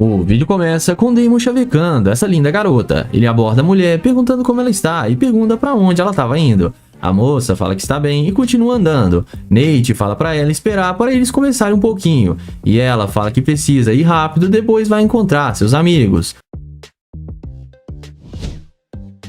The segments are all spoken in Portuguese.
O vídeo começa com Damon chavecando essa linda garota. Ele aborda a mulher perguntando como ela está e pergunta para onde ela estava indo. A moça fala que está bem e continua andando. Nate fala para ela esperar para eles conversarem um pouquinho. E ela fala que precisa ir rápido, depois vai encontrar seus amigos.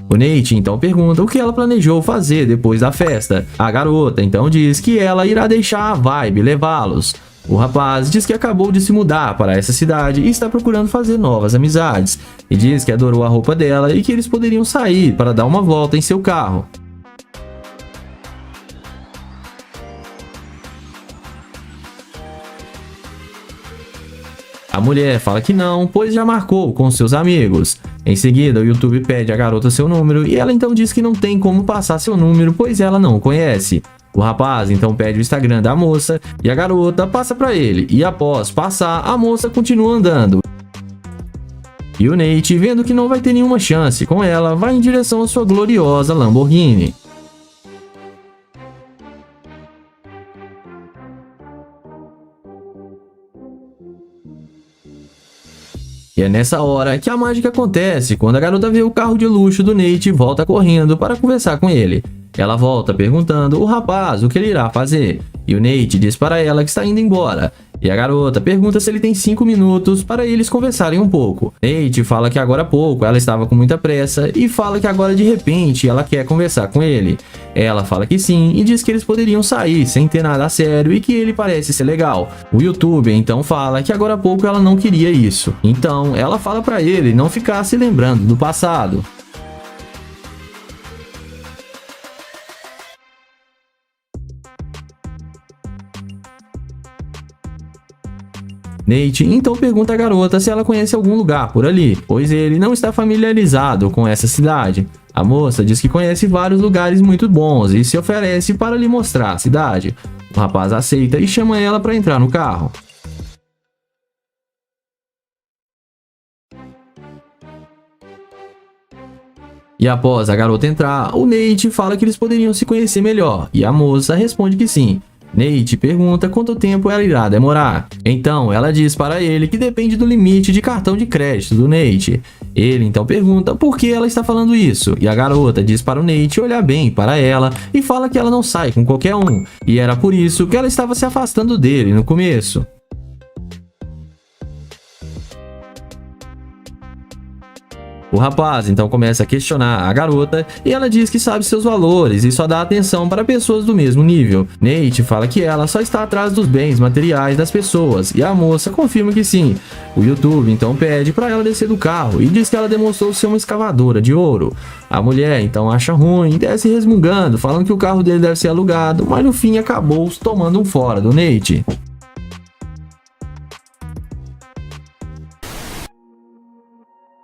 O Nate então pergunta o que ela planejou fazer depois da festa. A garota então diz que ela irá deixar a vibe levá-los. O rapaz diz que acabou de se mudar para essa cidade e está procurando fazer novas amizades. E diz que adorou a roupa dela e que eles poderiam sair para dar uma volta em seu carro. A mulher fala que não, pois já marcou com seus amigos. Em seguida, o YouTube pede à garota seu número e ela então diz que não tem como passar seu número, pois ela não o conhece. O rapaz então pede o Instagram da moça e a garota passa para ele, e após passar, a moça continua andando. E o Nate, vendo que não vai ter nenhuma chance com ela, vai em direção à sua gloriosa Lamborghini. E é nessa hora que a mágica acontece, quando a garota vê o carro de luxo do Nate e volta correndo para conversar com ele. Ela volta perguntando ao rapaz o que ele irá fazer, e o Nate diz para ela que está indo embora. E a garota pergunta se ele tem 5 minutos para eles conversarem um pouco. Nate fala que agora há pouco ela estava com muita pressa e fala que agora de repente ela quer conversar com ele. Ela fala que sim e diz que eles poderiam sair sem ter nada a sério e que ele parece ser legal. O YouTuber então fala que agora há pouco ela não queria isso. Então ela fala para ele não ficar se lembrando do passado. Nate então pergunta à garota se ela conhece algum lugar por ali, pois ele não está familiarizado com essa cidade. A moça diz que conhece vários lugares muito bons e se oferece para lhe mostrar a cidade. O rapaz aceita e chama ela para entrar no carro. E após a garota entrar, o Nate fala que eles poderiam se conhecer melhor, e a moça responde que sim. Nate pergunta quanto tempo ela irá demorar. Então ela diz para ele que depende do limite de cartão de crédito do Nate. Ele então pergunta por que ela está falando isso, e a garota diz para o Nate olhar bem para ela e fala que ela não sai com qualquer um, e era por isso que ela estava se afastando dele no começo. O rapaz então começa a questionar a garota e ela diz que sabe seus valores e só dá atenção para pessoas do mesmo nível. Nate fala que ela só está atrás dos bens materiais das pessoas e a moça confirma que sim. O YouTube então pede para ela descer do carro e diz que ela demonstrou ser uma escavadora de ouro. A mulher então acha ruim e desce resmungando, falando que o carro dele deve ser alugado, mas no fim acabou tomando um fora do Nate.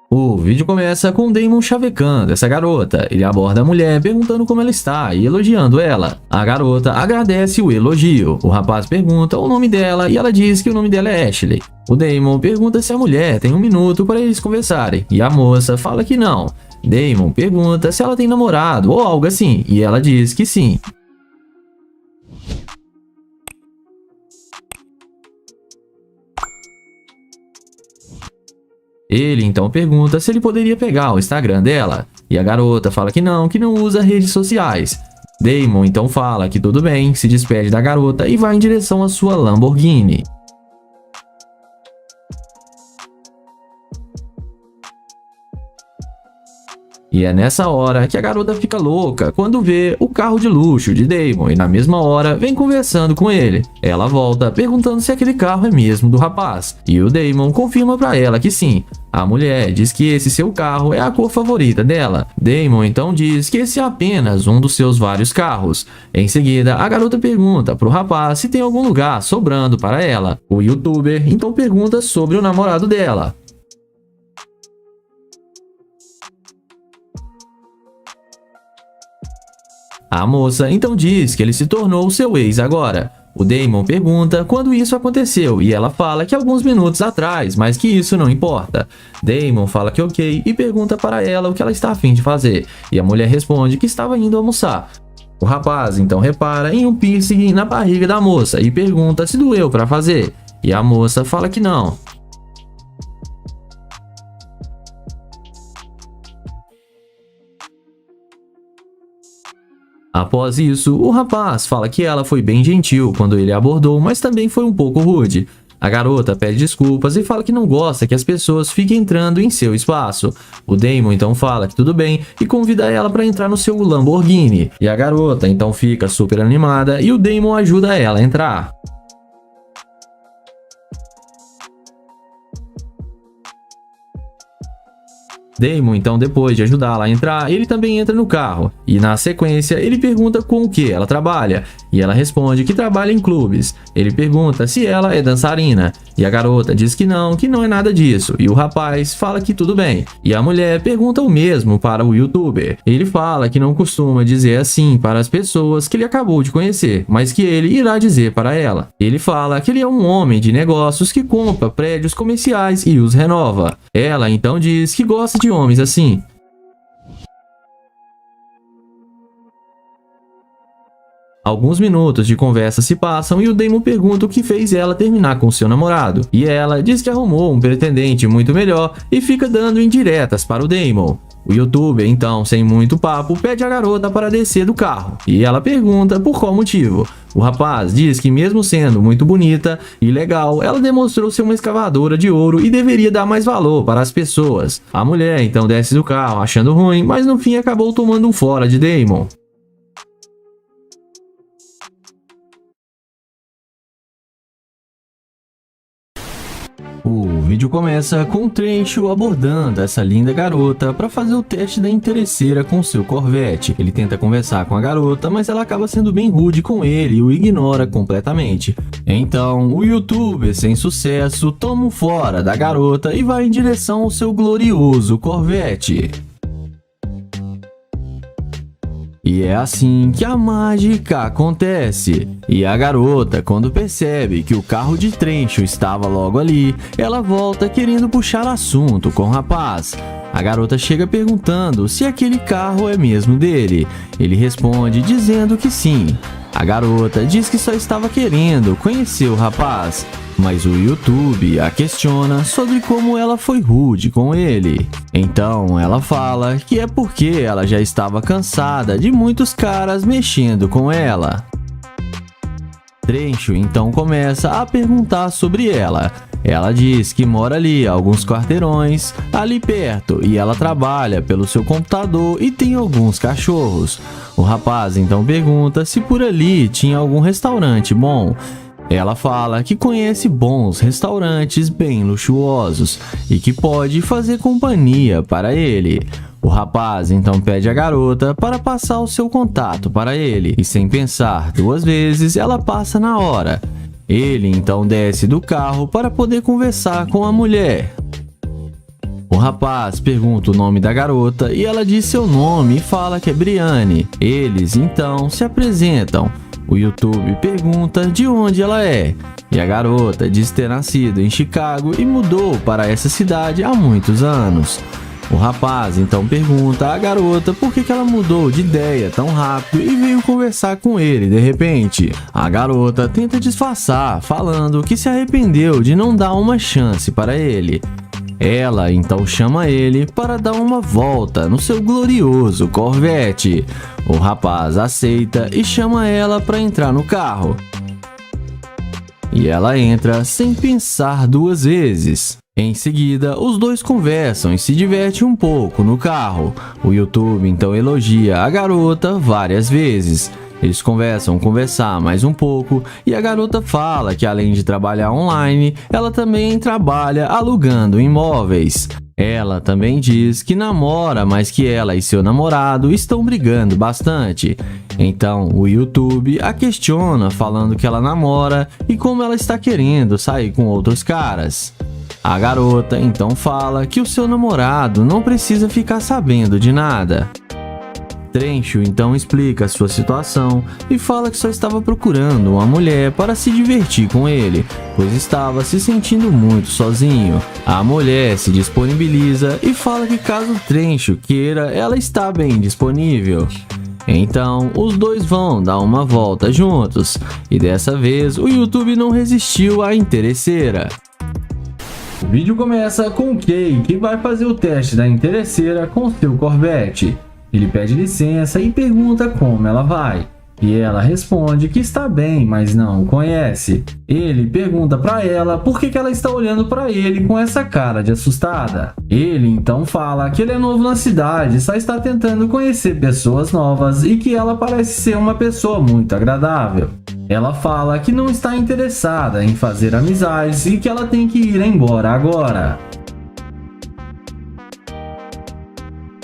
O vídeo começa com Damon chavecando essa garota. Ele aborda a mulher perguntando como ela está e elogiando ela. A garota agradece o elogio. O rapaz pergunta o nome dela e ela diz que o nome dela é Ashley. O Damon pergunta se a mulher tem 1 minuto para eles conversarem e a moça fala que não. Damon pergunta se ela tem namorado ou algo assim e ela diz que sim. Ele então pergunta se ele poderia pegar o Instagram dela, e a garota fala que não usa redes sociais. Damon então fala que tudo bem, se despede da garota e vai em direção à sua Lamborghini. E é nessa hora que a garota fica louca quando vê o carro de luxo de Damon e na mesma hora vem conversando com ele. Ela volta perguntando se aquele carro é mesmo do rapaz e o Damon confirma para ela que sim. A mulher diz que esse seu carro é a cor favorita dela. Damon então diz que esse é apenas um dos seus vários carros. Em seguida, a garota pergunta para o rapaz se tem algum lugar sobrando para ela. O YouTuber então pergunta sobre o namorado dela. A moça então diz que ele se tornou seu ex agora. O Damon pergunta quando isso aconteceu e ela fala que alguns minutos atrás, mas que isso não importa. Damon fala que ok e pergunta para ela o que ela está a fim de fazer, e a mulher responde que estava indo almoçar. O rapaz então repara em um piercing na barriga da moça e pergunta se doeu para fazer, e a moça fala que não. Após isso, o rapaz fala que ela foi bem gentil quando ele a abordou, mas também foi um pouco rude. A garota pede desculpas e fala que não gosta que as pessoas fiquem entrando em seu espaço. O Damon então fala que tudo bem e convida ela para entrar no seu Lamborghini. E a garota então fica super animada e o Damon ajuda ela a entrar. Damon, então, depois de ajudá-la a entrar, ele também entra no carro. E na sequência, ele pergunta com o que ela trabalha. E ela responde que trabalha em clubes. Ele pergunta se ela é dançarina. E a garota diz que não é nada disso. E o rapaz fala que tudo bem. E a mulher pergunta o mesmo para o youtuber. Ele fala que não costuma dizer assim para as pessoas que ele acabou de conhecer, mas que ele irá dizer para ela. Ele fala que ele é um homem de negócios que compra prédios comerciais e os renova. Ela então diz que gosta de homens assim. Alguns minutos de conversa se passam e o Damon pergunta o que fez ela terminar com seu namorado. E ela diz que arrumou um pretendente muito melhor e fica dando indiretas para o Damon. O youtuber, então, sem muito papo, pede a garota para descer do carro. E ela pergunta por qual motivo. O rapaz diz que mesmo sendo muito bonita e legal, ela demonstrou ser uma escavadora de ouro e deveria dar mais valor para as pessoas. A mulher, então, desce do carro achando ruim, mas no fim acabou tomando um fora de Damon. O vídeo começa com o Trencho abordando essa linda garota para fazer o teste da interesseira com seu Corvette. Ele tenta conversar com a garota, mas ela acaba sendo bem rude com ele e o ignora completamente. Então, o youtuber sem sucesso toma um fora da garota e vai em direção ao seu glorioso Corvette. E é assim que a mágica acontece. E a garota, quando percebe que o carro de Trencho estava logo ali, ela volta querendo puxar assunto com o rapaz. A garota chega perguntando se aquele carro é mesmo dele. Ele responde dizendo que sim. A garota diz que só estava querendo conhecer o rapaz, mas o YouTube a questiona sobre como ela foi rude com ele. Então ela fala que é porque ela já estava cansada de muitos caras mexendo com ela. Trencho então começa a perguntar sobre ela. Ela diz que mora ali a alguns quarteirões, ali perto, e ela trabalha pelo seu computador e tem alguns cachorros. O rapaz então pergunta se por ali tinha algum restaurante bom. Ela fala que conhece bons restaurantes bem luxuosos e que pode fazer companhia para ele. O rapaz então pede a garota para passar o seu contato para ele e, sem pensar duas vezes, ela passa na hora. Ele então desce do carro para poder conversar com a mulher. O rapaz pergunta o nome da garota e ela diz seu nome e fala que é Briane. Eles então se apresentam. O YouTube pergunta de onde ela é. E a garota diz ter nascido em Chicago e mudou para essa cidade há muitos anos. O rapaz então pergunta à garota por que ela mudou de ideia tão rápido e veio conversar com ele de repente. A garota tenta disfarçar, falando que se arrependeu de não dar uma chance para ele. Ela então chama ele para dar uma volta no seu glorioso Corvette. O rapaz aceita e chama ela para entrar no carro. E ela entra sem pensar duas vezes. Em seguida, os dois conversam e se divertem um pouco no carro. O YouTube então elogia a garota várias vezes. Eles conversar mais um pouco e a garota fala que além de trabalhar online, ela também trabalha alugando imóveis. Ela também diz que namora, mas que ela e seu namorado estão brigando bastante. Então o YouTube a questiona falando que ela namora e como ela está querendo sair com outros caras. A garota então fala que o seu namorado não precisa ficar sabendo de nada. Trencho então explica sua situação e fala que só estava procurando uma mulher para se divertir com ele, pois estava se sentindo muito sozinho. A mulher se disponibiliza e fala que caso Trencho queira, ela está bem disponível. Então, os dois vão dar uma volta juntos, e dessa vez o YouTube não resistiu à interesseira. O vídeo começa com o Kay, que vai fazer o teste da interesseira com seu Corvette. Ele pede licença e pergunta como ela vai. E ela responde que está bem, mas não o conhece. Ele pergunta para ela por que ela está olhando para ele com essa cara de assustada. Ele então fala que ele é novo na cidade, só está tentando conhecer pessoas novas e que ela parece ser uma pessoa muito agradável. Ela fala que não está interessada em fazer amizades e que ela tem que ir embora agora.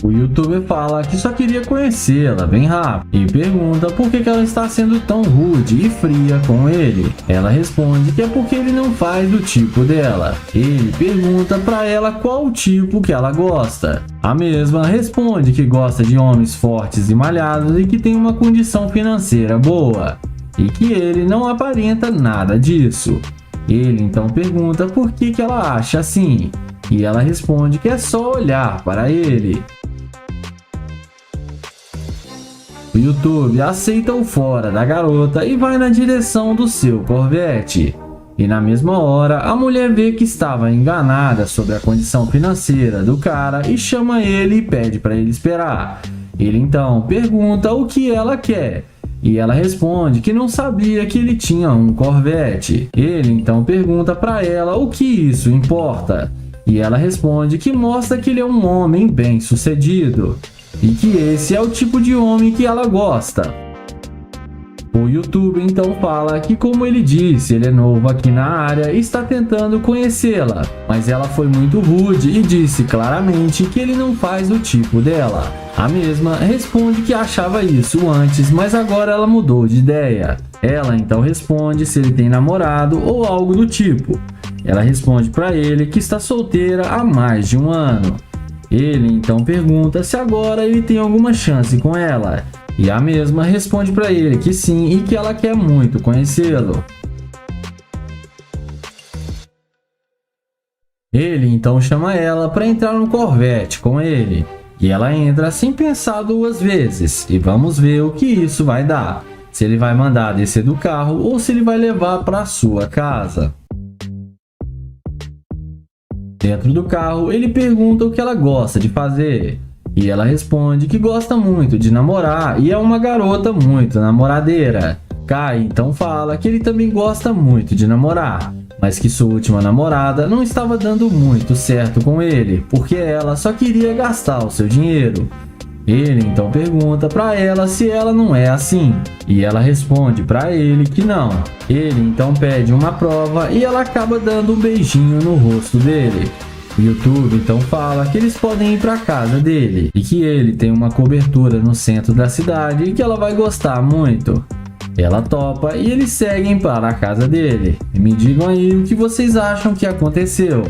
O youtuber fala que só queria conhecê-la bem rápido e pergunta por que ela está sendo tão rude e fria com ele. Ela responde que é porque ele não faz do tipo dela. Ele pergunta para ela qual o tipo que ela gosta. A mesma responde que gosta de homens fortes e malhados e que tem uma condição financeira boa. E que ele não aparenta nada disso. Ele então pergunta por que ela acha assim. E ela responde que é só olhar para ele. O YouTube aceita o fora da garota e vai na direção do seu Corvette. E na mesma hora, a mulher vê que estava enganada sobre a condição financeira do cara e chama ele e pede para ele esperar. Ele então pergunta o que ela quer. E ela responde que não sabia que ele tinha um Corvette. Ele então pergunta para ela o que isso importa. E ela responde que mostra que ele é um homem bem-sucedido. E que esse é o tipo de homem que ela gosta. O YouTube então fala que, como ele disse, ele é novo aqui na área e está tentando conhecê-la, mas ela foi muito rude e disse claramente que ele não faz o tipo dela. A mesma responde que achava isso antes, mas agora ela mudou de ideia. Ela então responde se ele tem namorado ou algo do tipo. Ela responde para ele que está solteira há mais de um ano. Ele então pergunta se agora ele tem alguma chance com ela. E a mesma responde para ele que sim e que ela quer muito conhecê-lo. Ele então chama ela para entrar no Corvette com ele. E ela entra sem pensar duas vezes. E vamos ver o que isso vai dar. Se ele vai mandar descer do carro ou se ele vai levar para sua casa. Dentro do carro, ele pergunta o que ela gosta de fazer. E ela responde que gosta muito de namorar e é uma garota muito namoradeira. Kai então fala que ele também gosta muito de namorar, mas que sua última namorada não estava dando muito certo com ele, porque ela só queria gastar o seu dinheiro. Ele então pergunta para ela se ela não é assim, e ela responde para ele que não. Ele então pede uma prova e ela acaba dando um beijinho no rosto dele. O YouTube então fala que eles podem ir para casa dele e que ele tem uma cobertura no centro da cidade e que ela vai gostar muito. Ela topa e eles seguem para a casa dele. E me digam aí o que vocês acham que aconteceu.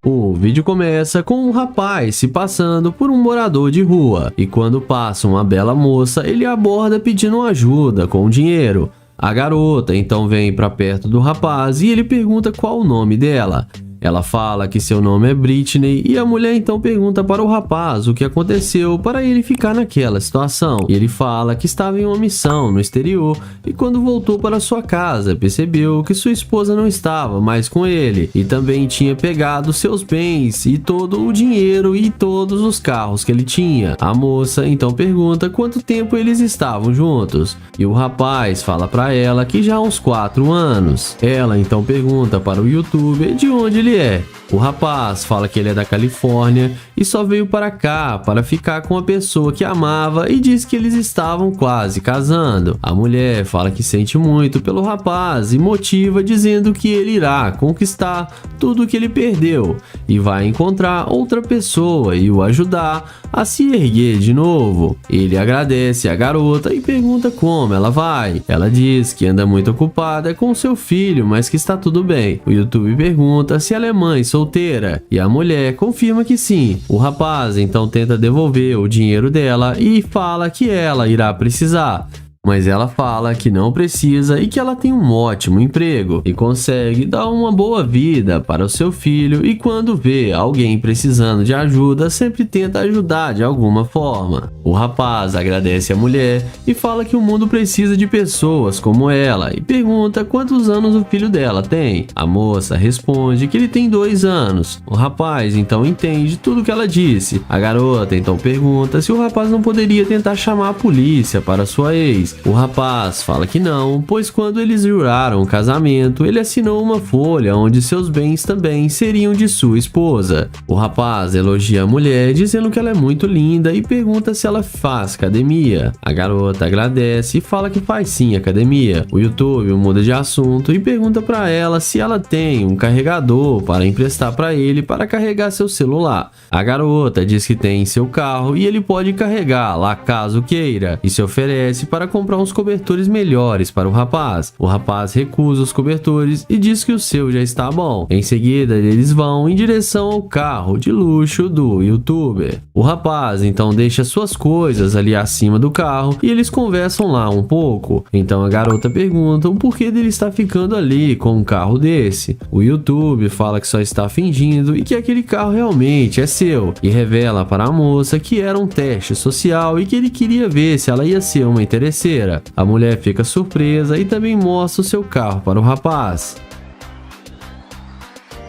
O vídeo começa com um rapaz se passando por um morador de rua, e quando passa uma bela moça, ele aborda pedindo ajuda com dinheiro. A garota então vem para perto do rapaz e ele pergunta qual o nome dela. Ela fala que seu nome é Britney e a mulher então pergunta para o rapaz o que aconteceu para ele ficar naquela situação. E ele fala que estava em uma missão no exterior e quando voltou para sua casa percebeu que sua esposa não estava mais com ele e também tinha pegado seus bens e todo o dinheiro e todos os carros que ele tinha. A moça então pergunta quanto tempo eles estavam juntos e o rapaz fala para ela que já há uns 4 anos. Ela então pergunta para o youtuber de onde ele é. O rapaz fala que ele é da Califórnia e só veio para cá para ficar com a pessoa que amava e diz que eles estavam quase casando. A mulher fala que sente muito pelo rapaz e motiva dizendo que ele irá conquistar tudo que ele perdeu e vai encontrar outra pessoa e o ajudar a se erguer de novo. Ele agradece a garota e pergunta como ela vai. Ela diz que anda muito ocupada com seu filho, mas que está tudo bem. O YouTube pergunta se ela é mãe solteira e a mulher confirma que sim. O rapaz então tenta devolver o dinheiro dela e fala que ela irá precisar. Mas ela fala que não precisa e que ela tem um ótimo emprego e consegue dar uma boa vida para o seu filho, e quando vê alguém precisando de ajuda, sempre tenta ajudar de alguma forma. O rapaz agradece a mulher e fala que o mundo precisa de pessoas como ela e pergunta quantos anos o filho dela tem. A moça responde que ele tem 2 anos. O rapaz então entende tudo que ela disse. A garota então pergunta se o rapaz não poderia tentar chamar a polícia para sua ex. O rapaz fala que não, pois quando eles juraram o casamento, ele assinou uma folha onde seus bens também seriam de sua esposa. O rapaz elogia a mulher, dizendo que ela é muito linda e pergunta se ela faz academia. A garota agradece e fala que faz sim academia. O YouTube muda de assunto e pergunta para ela se ela tem um carregador para emprestar para ele para carregar seu celular. A garota diz que tem em seu carro e ele pode carregar lá caso queira, e se oferece para comprar uns cobertores melhores para o rapaz. O rapaz recusa os cobertores e diz que o seu já está bom. Em seguida, eles vão em direção ao carro de luxo do YouTuber. O rapaz então deixa suas coisas ali acima do carro e eles conversam lá um pouco. Então a garota pergunta o porquê dele estar ficando ali com um carro desse. O YouTube fala que só está fingindo e que aquele carro realmente é seu, e revela para a moça que era um teste social e que ele queria ver se ela ia ser uma interesseira. A mulher fica surpresa e também mostra o seu carro para o rapaz.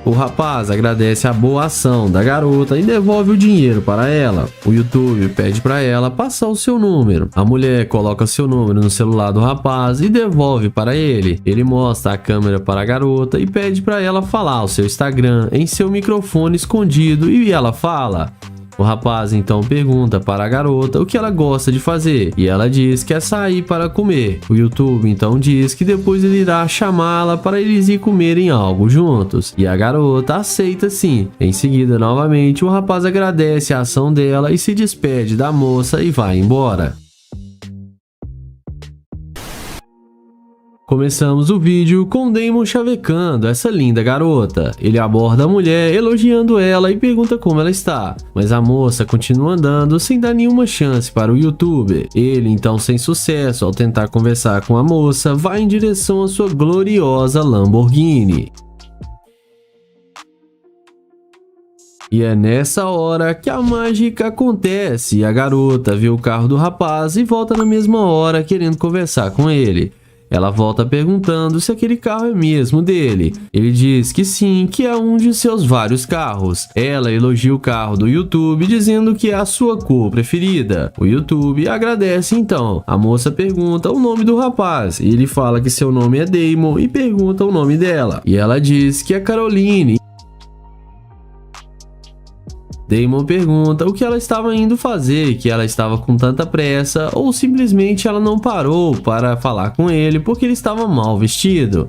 O rapaz agradece a boa ação da garota e devolve o dinheiro para ela. O YouTube pede para ela passar o seu número. A mulher coloca seu número no celular do rapaz e devolve para ele. Ele mostra a câmera para a garota e pede para ela falar o seu Instagram em seu microfone escondido, e ela fala. O rapaz então pergunta para a garota o que ela gosta de fazer e ela diz que é sair para comer. O YouTube então diz que depois ele irá chamá-la para eles ir comerem algo juntos, e a garota aceita sim. Em seguida, novamente, o rapaz agradece a ação dela e se despede da moça e vai embora. Começamos o vídeo com Damon chavecando essa linda garota. Ele aborda a mulher, elogiando ela e pergunta como ela está, mas a moça continua andando sem dar nenhuma chance para o YouTuber. Ele, então, sem sucesso ao tentar conversar com a moça, vai em direção à sua gloriosa Lamborghini. E é nessa hora que a mágica acontece. A garota vê o carro do rapaz e volta na mesma hora querendo conversar com ele. Ela volta perguntando se aquele carro é mesmo dele. Ele diz que sim, que é um de seus vários carros. Ela elogia o carro do YouTube, dizendo que é a sua cor preferida. O YouTube agradece então. A moça pergunta o nome do rapaz e ele fala que seu nome é Damon e pergunta o nome dela. E ela diz que é Caroline. Damon pergunta o que ela estava indo fazer, que ela estava com tanta pressa ou simplesmente ela não parou para falar com ele porque ele estava mal vestido.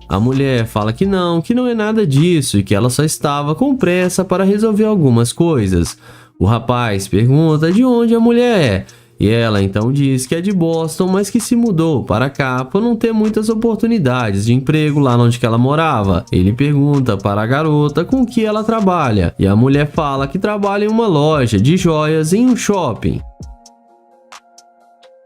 A mulher fala que não é nada disso e que ela só estava com pressa para resolver algumas coisas. O rapaz pergunta de onde a mulher é. E ela então diz que é de Boston, mas que se mudou para cá por não ter muitas oportunidades de emprego lá onde que ela morava. Ele pergunta para a garota com que ela trabalha, e a mulher fala que trabalha em uma loja de joias em um shopping.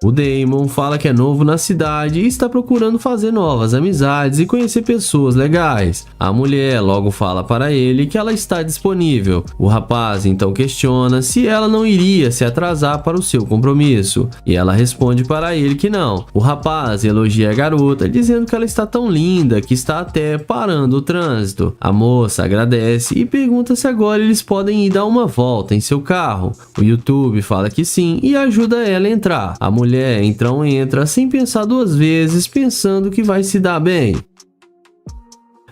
O Damon fala que é novo na cidade e está procurando fazer novas amizades e conhecer pessoas legais. A mulher logo fala para ele que ela está disponível. O rapaz então questiona se ela não iria se atrasar para o seu compromisso, e ela responde para ele que não. O rapaz elogia a garota, dizendo que ela está tão linda que está até parando o trânsito. A moça agradece e pergunta se agora eles podem ir dar uma volta em seu carro. O YouTube fala que sim e ajuda ela a entrar. A mulher então entra sem pensar 2 vezes, pensando que vai se dar bem.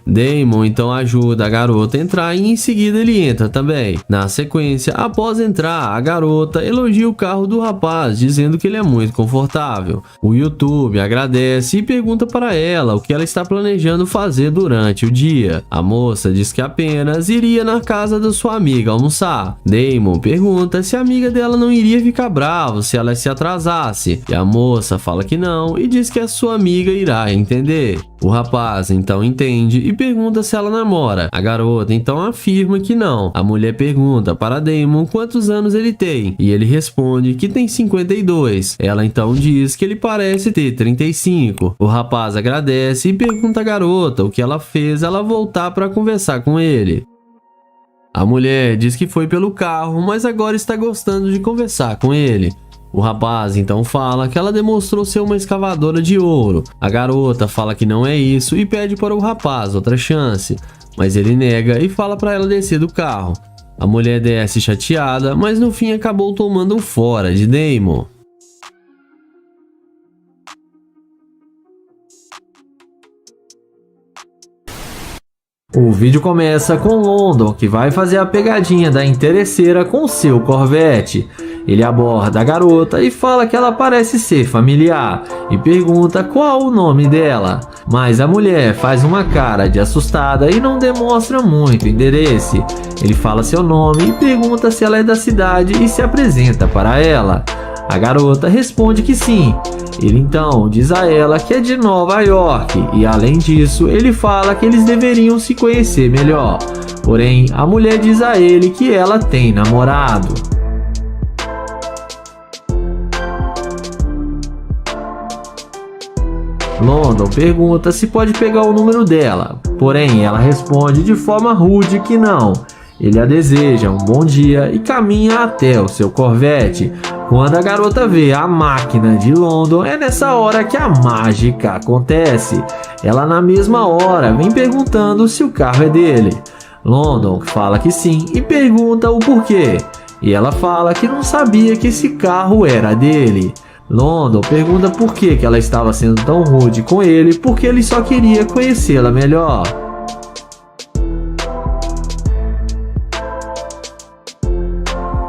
Damon então ajuda a garota a entrar e em seguida ele entra também. Na sequência, após entrar, a garota elogia o carro do rapaz, dizendo que ele é muito confortável. O YouTube agradece e pergunta para ela o que ela está planejando fazer durante o dia. A moça diz que apenas iria na casa da sua amiga almoçar. Damon pergunta se a amiga dela não iria ficar brava se ela se atrasasse, e a moça fala que não e diz que a sua amiga irá entender. O rapaz então entende e pergunta se ela namora. A garota então afirma que não. A mulher pergunta para Damon quantos anos ele tem e ele responde que tem 52. Ela então diz que ele parece ter 35. O rapaz agradece e pergunta à garota o que ela fez ela voltar para conversar com ele. A mulher diz que foi pelo carro, mas agora está gostando de conversar com ele. O rapaz então fala que ela demonstrou ser uma escavadora de ouro. A garota fala que não é isso e pede para o rapaz outra chance, mas ele nega e fala para ela descer do carro. A mulher desce chateada, mas no fim acabou tomando um fora de Damon. O vídeo começa com London, que vai fazer a pegadinha da interesseira com seu Corvette. Ele aborda a garota e fala que ela parece ser familiar e pergunta qual o nome dela. Mas a mulher faz uma cara de assustada e não demonstra muito interesse. Ele fala seu nome e pergunta se ela é da cidade e se apresenta para ela. A garota responde que sim. Ele então diz a ela que é de Nova York e, além disso, ele fala que eles deveriam se conhecer melhor. Porém, a mulher diz a ele que ela tem namorado. London pergunta se pode pegar o número dela, porém ela responde de forma rude que não. Ele a deseja um bom dia e caminha até o seu Corvette. Quando a garota vê a máquina de London, é nessa hora que a mágica acontece. Ela na mesma hora vem perguntando se o carro é dele. London fala que sim e pergunta o porquê. E ela fala que não sabia que esse carro era dele. London pergunta por que ela estava sendo tão rude com ele, porque ele só queria conhecê-la melhor.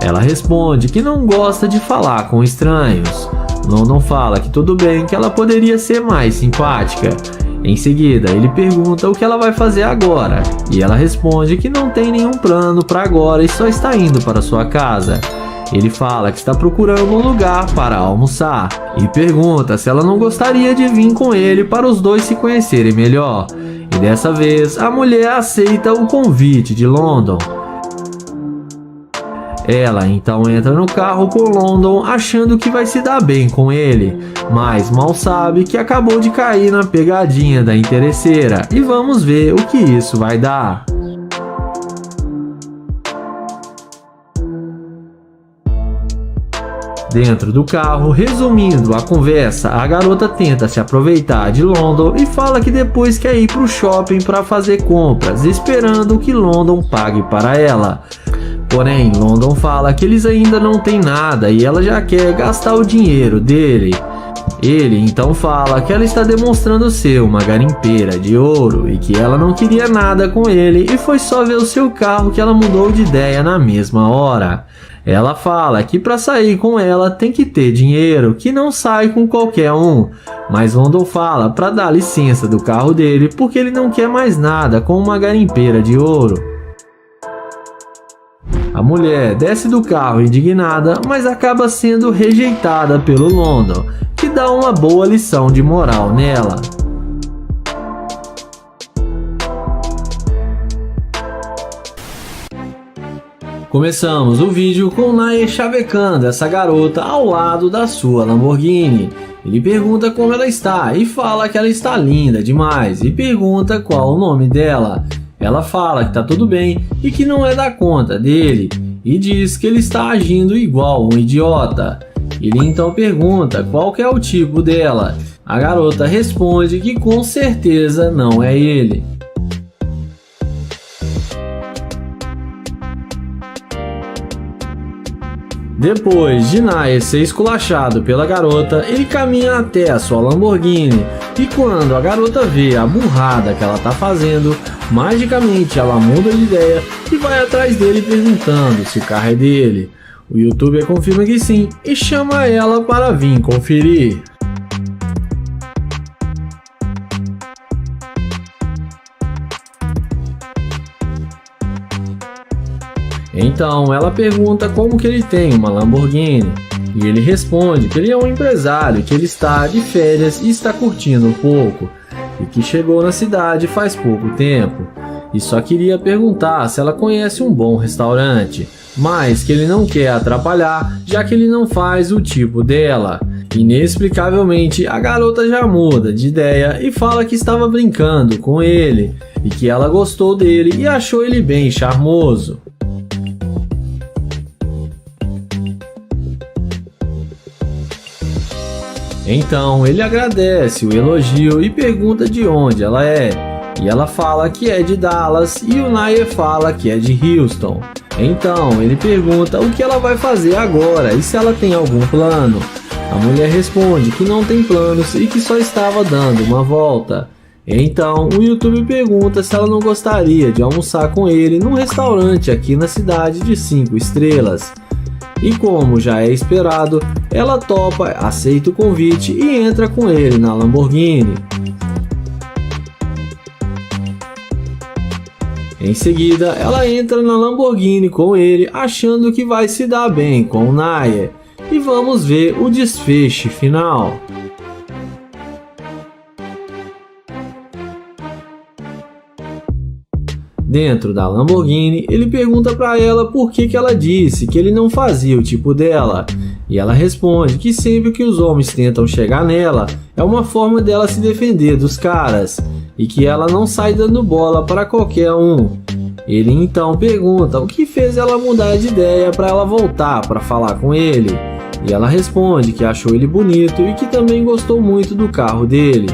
Ela responde que não gosta de falar com estranhos. London fala que tudo bem, que ela poderia ser mais simpática. Em seguida, ele pergunta o que ela vai fazer agora, e ela responde que não tem nenhum plano para agora e só está indo para sua casa. Ele fala que está procurando um lugar para almoçar e pergunta se ela não gostaria de vir com ele para os dois se conhecerem melhor. E dessa vez, a mulher aceita o convite de London. Ela então entra no carro com London achando que vai se dar bem com ele, mas mal sabe que acabou de cair na pegadinha da interesseira e vamos ver o que isso vai dar. Dentro do carro, resumindo a conversa, a garota tenta se aproveitar de London e fala que depois quer ir para o shopping para fazer compras, esperando que London pague para ela. Porém, London fala que eles ainda não têm nada e ela já quer gastar o dinheiro dele. Ele então fala que ela está demonstrando ser uma garimpeira de ouro e que ela não queria nada com ele e foi só ver o seu carro que ela mudou de ideia na mesma hora. Ela fala que para sair com ela tem que ter dinheiro, que não sai com qualquer um. Mas London fala para dar licença do carro dele porque ele não quer mais nada com uma garimpeira de ouro. A mulher desce do carro indignada, mas acaba sendo rejeitada pelo London, que dá uma boa lição de moral nela. Começamos o vídeo com Nye chavecando essa garota ao lado da sua Lamborghini. Ele pergunta como ela está e fala que ela está linda demais e pergunta qual o nome dela. Ela fala que tá tudo bem e que não é da conta dele e diz que ele está agindo igual um idiota. Ele então pergunta qual que é o tipo dela. A garota responde que com certeza não é ele. Depois de Nye ser esculachado pela garota, ele caminha até a sua Lamborghini e quando a garota vê a burrada que ela tá fazendo, magicamente ela muda de ideia e vai atrás dele perguntando se o carro é dele. O youtuber confirma que sim e chama ela para vir conferir. Então ela pergunta como que ele tem uma Lamborghini e ele responde que ele é um empresário, que ele está de férias e está curtindo um pouco. e que chegou na cidade faz pouco tempo e só queria perguntar se ela conhece um bom restaurante, mas que ele não quer atrapalhar, já que ele não faz o tipo dela. Inexplicavelmente, a garota já muda de ideia e fala que estava brincando com ele e que ela gostou dele e achou ele bem charmoso. Então ele agradece o elogio e pergunta de onde ela é. E ela fala que é de Dallas e o Nair fala que é de Houston. Então ele pergunta o que ela vai fazer agora e se ela tem algum plano. A mulher responde que não tem planos e que só estava dando uma volta. Então o YouTube pergunta se ela não gostaria de almoçar com ele num restaurante aqui na cidade de 5 estrelas. E como já é esperado, ela topa, aceita o convite e entra com ele na Lamborghini. Em seguida, ela entra na Lamborghini com ele, achando que vai se dar bem com o Nair. E vamos ver o desfecho final. Dentro da Lamborghini, ele pergunta para ela por que ela disse que ele não fazia o tipo dela. E ela responde que sempre que os homens tentam chegar nela, é uma forma dela se defender dos caras. E que ela não sai dando bola para qualquer um. Ele então pergunta o que fez ela mudar de ideia para ela voltar para falar com ele. E ela responde que achou ele bonito e que também gostou muito do carro dele.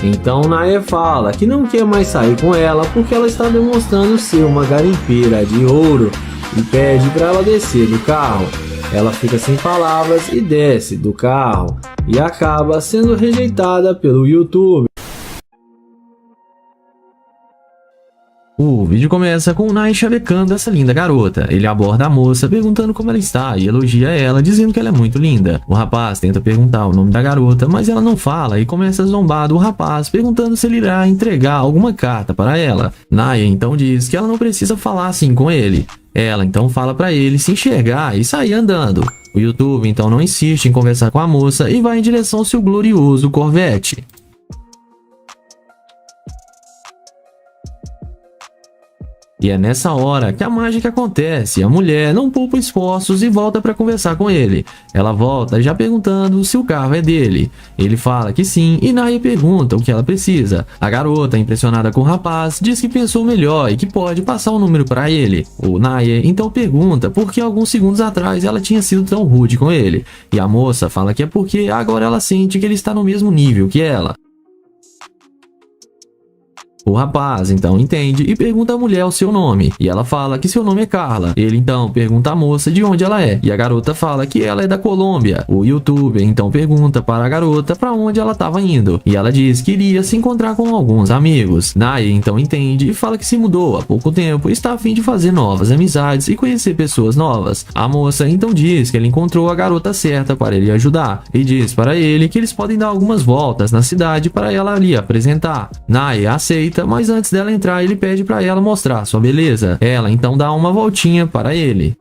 Então Nair fala que não quer mais sair com ela porque ela está demonstrando ser uma garimpeira de ouro e pede para ela descer do carro. Ela fica sem palavras e desce do carro e acaba sendo rejeitada pelo YouTube. O vídeo começa com o Nair chavecando essa linda garota. Ele aborda a moça perguntando como ela está e elogia ela, dizendo que ela é muito linda. O rapaz tenta perguntar o nome da garota, mas ela não fala e começa a zombar do rapaz, perguntando se ele irá entregar alguma carta para ela. Nair então diz que ela não precisa falar assim com ele. Ela então fala para ele se enxergar e sair andando. O YouTube então não insiste em conversar com a moça e vai em direção ao seu glorioso Corvette. E é nessa hora que a mágica acontece. A mulher não poupa esforços e volta para conversar com ele. Ela volta já perguntando se o carro é dele. Ele fala que sim e Nair pergunta o que ela precisa. A garota, impressionada com o rapaz, diz que pensou melhor e que pode passar o número para ele. O Nair então pergunta por que alguns segundos atrás ela tinha sido tão rude com ele. E a moça fala que é porque agora ela sente que ele está no mesmo nível que ela. O rapaz então entende e pergunta à mulher o seu nome, e ela fala que seu nome é Carla. Ele então pergunta à moça de onde ela é, e a garota fala que ela é da Colômbia. O YouTuber então pergunta para a garota para onde ela estava indo, e ela diz que iria se encontrar com alguns amigos. Nair então entende e fala que se mudou há pouco tempo e está a fim de fazer novas amizades e conhecer pessoas novas. A moça então diz que ele encontrou a garota certa para ele ajudar, e diz para ele que eles podem dar algumas voltas na cidade para ela ali apresentar. Nair aceita, mas antes dela entrar ele pede para ela mostrar sua beleza. Ela então dá uma voltinha para ele.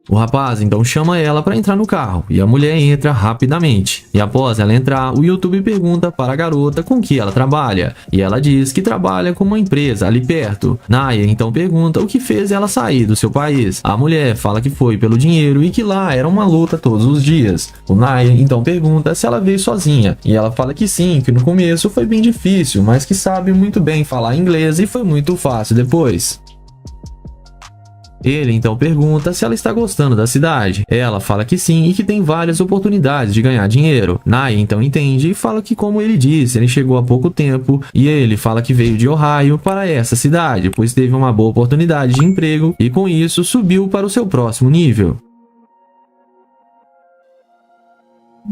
O rapaz então chama ela para entrar no carro e a mulher entra rapidamente. E após ela entrar, o YouTube pergunta para a garota com que ela trabalha. E ela diz que trabalha com uma empresa ali perto. Nair então pergunta o que fez ela sair do seu país. A mulher fala que foi pelo dinheiro e que lá era uma luta todos os dias. O Nair então pergunta se ela veio sozinha. E ela fala que sim, que no começo foi bem difícil, mas que sabe muito bem falar inglês e foi muito fácil depois. Ele então pergunta se ela está gostando da cidade. Ela fala que sim e que tem várias oportunidades de ganhar dinheiro. Nair então entende e fala que, como ele disse, ele chegou há pouco tempo e ele fala que veio de Ohio para essa cidade, pois teve uma boa oportunidade de emprego e com isso subiu para o seu próximo nível.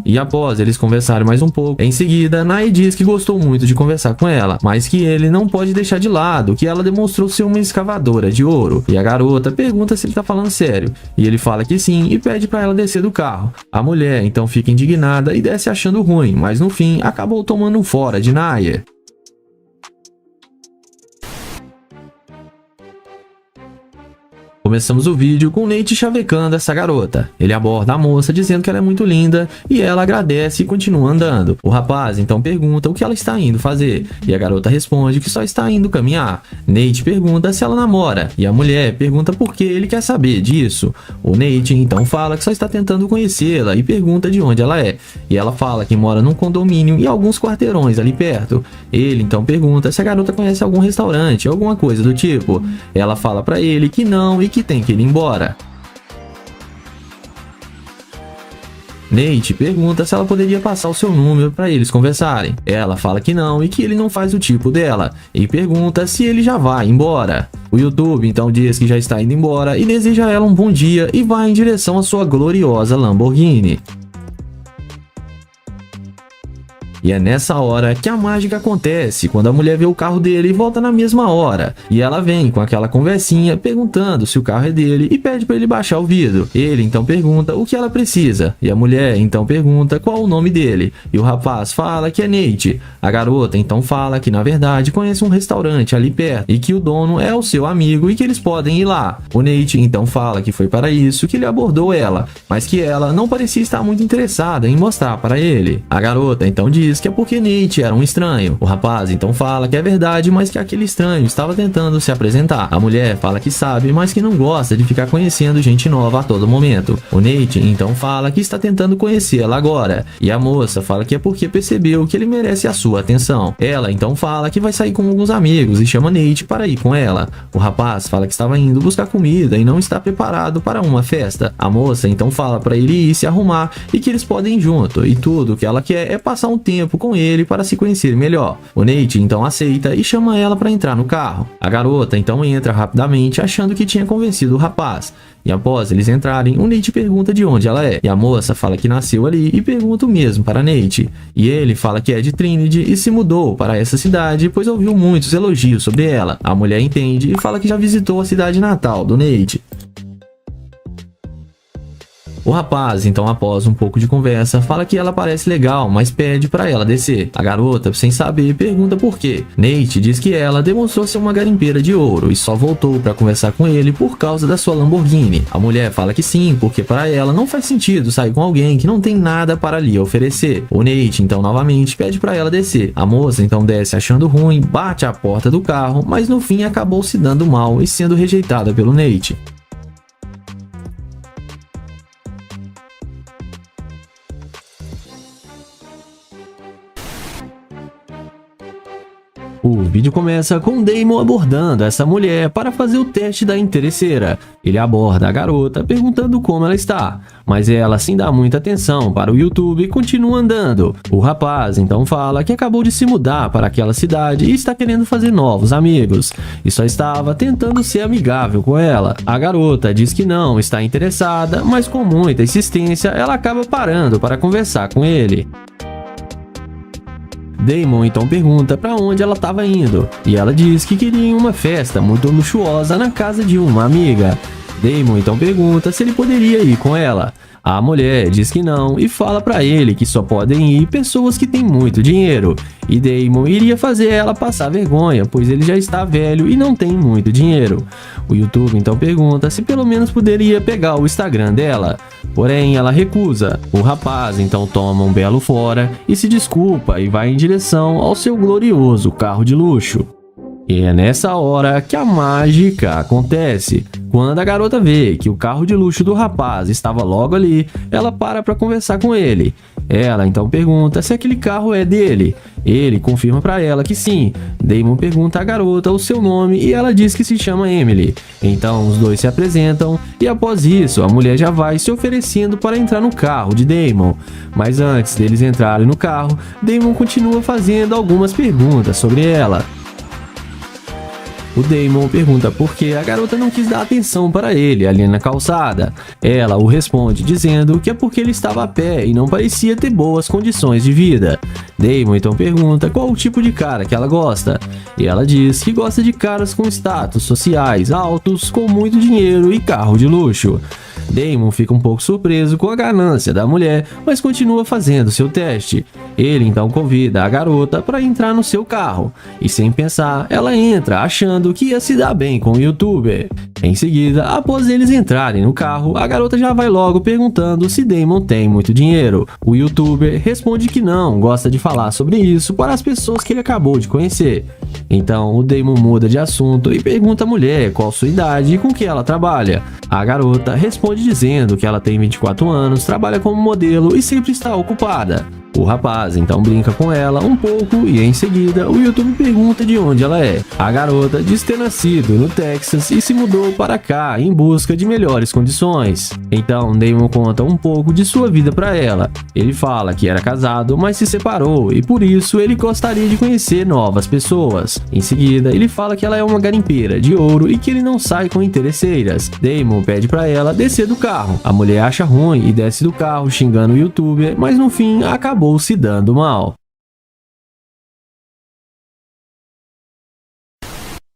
E após eles conversarem mais um pouco, em seguida, Nair diz que gostou muito de conversar com ela, mas que ele não pode deixar de lado que ela demonstrou ser uma escavadora de ouro. E a garota pergunta se ele tá falando sério, e ele fala que sim e pede para ela descer do carro. A mulher então fica indignada e desce achando ruim, mas no fim acabou tomando um fora de Nair. começamos o vídeo com o Nate chavecando essa garota. Ele aborda a moça dizendo que ela é muito linda e ela agradece e continua andando. O rapaz então pergunta o que ela está indo fazer e a garota responde que só está indo caminhar. Nate pergunta se ela namora e a mulher pergunta por que ele quer saber disso. O Nate então fala que só está tentando conhecê-la e pergunta de onde ela é. E ela fala que mora num condomínio e alguns quarteirões ali perto. Ele então pergunta se a garota conhece algum restaurante, alguma coisa do tipo. Ela fala pra ele que não e que tem que ir embora. Nate pergunta se ela poderia passar o seu número para eles conversarem. Ela fala que não e que ele não faz o tipo dela. E pergunta se ele já vai embora. O YouTube então diz que já está indo embora e deseja a ela um bom dia e vai em direção à sua gloriosa Lamborghini. E é nessa hora que a mágica acontece, quando a mulher vê o carro dele e volta na mesma hora. E ela vem com aquela conversinha perguntando se o carro é dele e pede para ele baixar o vidro. Ele então pergunta o que ela precisa. E a mulher então pergunta qual o nome dele. E o rapaz fala que é Nate. A garota então fala que na verdade conhece um restaurante ali perto e que o dono é o seu amigo e que eles podem ir lá. O Nate então fala que foi para isso que ele abordou ela, mas que ela não parecia estar muito interessada em mostrar para ele. A garota então diz que é porque Nate era um estranho. O rapaz então fala que é verdade, mas que aquele estranho estava tentando se apresentar. A mulher fala que sabe, mas que não gosta de ficar conhecendo gente nova a todo momento. O Nate então fala que está tentando conhecê-la agora. E a moça fala que é porque percebeu que ele merece a sua atenção. Ela então fala que vai sair com alguns amigos e chama Nate para ir com ela. O rapaz fala que estava indo buscar comida e não está preparado para uma festa. A moça então fala para ele ir se arrumar e que eles podem ir junto. E tudo que ela quer é passar um tempo com ele para se conhecer melhor. O Nate então aceita e chama ela para entrar no carro. A garota então entra rapidamente achando que tinha convencido o rapaz. E após eles entrarem, o Nate pergunta de onde ela é. E a moça fala que nasceu ali e pergunta o mesmo para Nate. E ele fala que é de Trinity e se mudou para essa cidade pois ouviu muitos elogios sobre ela. A mulher entende e fala que já visitou a cidade natal do Nate. O rapaz, então após um pouco de conversa, fala que ela parece legal, mas pede para ela descer. A garota, sem saber, pergunta por quê. Nate diz que ela demonstrou ser uma garimpeira de ouro e só voltou para conversar com ele por causa da sua Lamborghini. A mulher fala que sim, porque para ela não faz sentido sair com alguém que não tem nada para lhe oferecer. O Nate, então novamente, pede para ela descer. A moça então desce achando ruim, bate a porta do carro, mas no fim acabou se dando mal e sendo rejeitada pelo Nate. O vídeo começa com Damon abordando essa mulher para fazer o teste da interesseira. Ele aborda a garota perguntando como ela está, mas ela, sem dar muita atenção para o YouTube, continua andando. O rapaz então fala que acabou de se mudar para aquela cidade e está querendo fazer novos amigos, e só estava tentando ser amigável com ela. A garota diz que não está interessada, mas com muita insistência ela acaba parando para conversar com ele. Damon então pergunta para onde ela estava indo, e ela diz que queria ir em uma festa muito luxuosa na casa de uma amiga. Damon então pergunta se ele poderia ir com ela. A mulher diz que não e fala para ele que só podem ir pessoas que têm muito dinheiro, e Damon iria fazer ela passar vergonha, pois ele já está velho e não tem muito dinheiro. O YouTube então pergunta se pelo menos poderia pegar o Instagram dela, porém ela recusa. O rapaz então toma um belo fora e se desculpa e vai em direção ao seu glorioso carro de luxo. E é nessa hora que a mágica acontece. Quando a garota vê que o carro de luxo do rapaz estava logo ali, ela para conversar com ele. Ela então pergunta se aquele carro é dele. Ele confirma para ela que sim. Damon pergunta à garota o seu nome e ela diz que se chama Emily. Então os dois se apresentam e após isso a mulher já vai se oferecendo para entrar no carro de Damon. Mas antes deles entrarem no carro, Damon continua fazendo algumas perguntas sobre ela. O Damon pergunta por que a garota não quis dar atenção para ele ali na calçada. Ela o responde dizendo que é porque ele estava a pé e não parecia ter boas condições de vida. Damon então pergunta qual o tipo de cara que ela gosta. E ela diz que gosta de caras com status sociais altos, com muito dinheiro e carro de luxo. Damon fica um pouco surpreso com a ganância da mulher, mas continua fazendo seu teste. Ele então convida a garota para entrar no seu carro, e sem pensar, ela entra achando dizendo que ia se dar bem com o youtuber. Em seguida, após eles entrarem no carro, a garota já vai logo perguntando se Damon tem muito dinheiro. O youtuber responde que não, gosta de falar sobre isso para as pessoas que ele acabou de conhecer. Então o Damon muda de assunto e pergunta à mulher qual sua idade e com que ela trabalha. A garota responde dizendo que ela tem 24 anos, trabalha como modelo e sempre está ocupada. O rapaz então brinca com ela um pouco e em seguida o YouTube pergunta de onde ela é. A garota diz ter nascido no Texas e se mudou para cá em busca de melhores condições. Então Damon conta um pouco de sua vida para ela. Ele fala que era casado, mas se separou e por isso ele gostaria de conhecer novas pessoas. Em seguida ele fala que ela é uma garimpeira de ouro e que ele não sai com interesseiras. Damon pede para ela descer do carro. A mulher acha ruim e desce do carro xingando o YouTuber, mas no fim acabou se dando mal.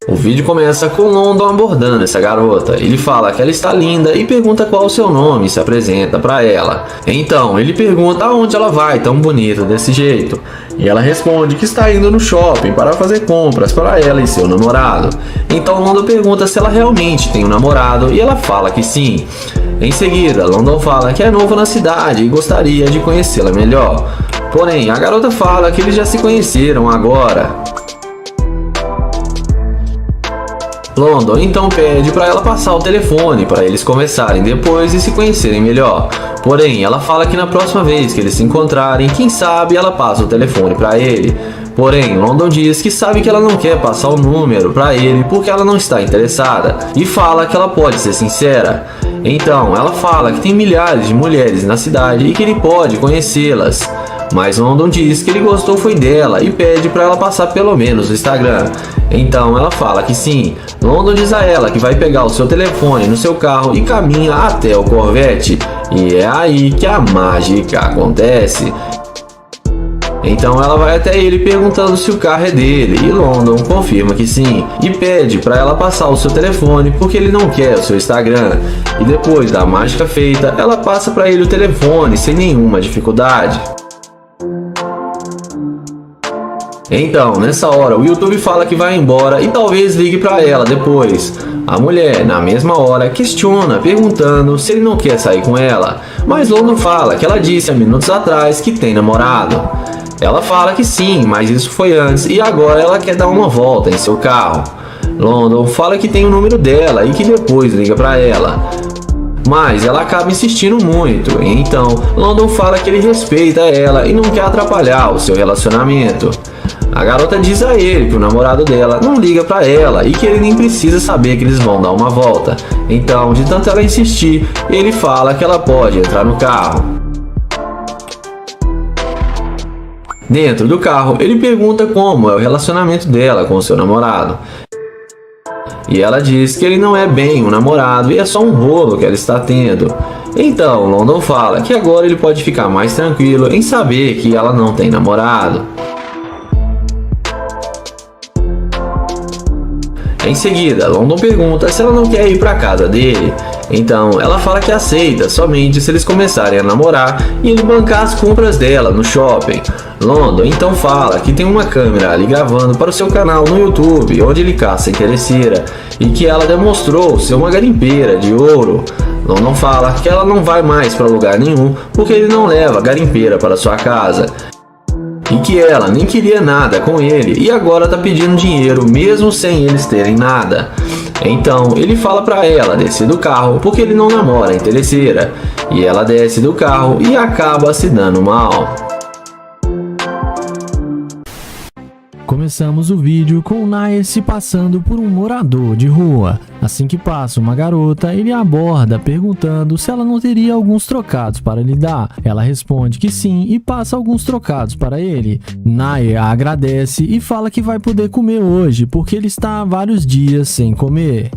O vídeo começa com London abordando essa garota. Ele fala que ela está linda e pergunta qual o seu nome e se apresenta para ela. Então ele pergunta aonde ela vai tão bonita desse jeito. E ela responde que está indo no shopping para fazer compras para ela e seu namorado. Então London pergunta se ela realmente tem um namorado e ela fala que sim. Em seguida, London fala que é novo na cidade e gostaria de conhecê-la melhor. Porém, a garota fala que eles já se conheceram agora. London então pede para ela passar o telefone para eles conversarem depois e se conhecerem melhor. Porém, ela fala que na próxima vez que eles se encontrarem, quem sabe ela passa o telefone para ele. Porém, London diz que sabe que ela não quer passar o número para ele porque ela não está interessada e fala que ela pode ser sincera. Então, ela fala que tem milhares de mulheres na cidade e que ele pode conhecê-las. Mas London diz que ele gostou foi dela e pede para ela passar pelo menos o Instagram. Então ela fala que sim. London diz a ela que vai pegar o seu telefone no seu carro e caminha até o Corvette. E é aí que a mágica acontece. Então ela vai até ele perguntando se o carro é dele e London confirma que sim e pede para ela passar o seu telefone porque ele não quer o seu Instagram. E depois da mágica feita, ela passa para ele o telefone sem nenhuma dificuldade. Então, nessa hora, o YouTube fala que vai embora e talvez ligue para ela depois. A mulher, na mesma hora, questiona, perguntando se ele não quer sair com ela. Mas London fala que ela disse há minutos atrás que tem namorado. Ela fala que sim, mas isso foi antes e agora ela quer dar uma volta em seu carro. London fala que tem o número dela e que depois liga para ela. Mas ela acaba insistindo muito, então London fala que ele respeita ela e não quer atrapalhar o seu relacionamento. A garota diz a ele que o namorado dela não liga pra ela e que ele nem precisa saber que eles vão dar uma volta. Então, de tanto ela insistir, ele fala que ela pode entrar no carro. Dentro do carro, ele pergunta como é o relacionamento dela com o seu namorado. E ela diz que ele não é bem um namorado e é só um rolo que ela está tendo. Então, London fala que agora ele pode ficar mais tranquilo em saber que ela não tem namorado. Em seguida, London pergunta se ela não quer ir para casa dele. Então, ela fala que aceita somente se eles começarem a namorar e ele bancar as compras dela no shopping. London então fala que tem uma câmera ali gravando para o seu canal no YouTube, onde ele caça interesseira, e que ela demonstrou ser uma garimpeira de ouro. London fala que ela não vai mais para lugar nenhum porque ele não leva garimpeira para sua casa. E que ela nem queria nada com ele e agora tá pedindo dinheiro mesmo sem eles terem nada. Então ele fala pra ela descer do carro porque ele não namora a interesseira. E ela desce do carro e acaba se dando mal. Começamos o vídeo com o Nair se passando por um morador de rua. Assim que passa uma garota, ele a aborda perguntando se ela não teria alguns trocados para lhe dar. Ela responde que sim e passa alguns trocados para ele. Nair a agradece e fala que vai poder comer hoje porque ele está há vários dias sem comer.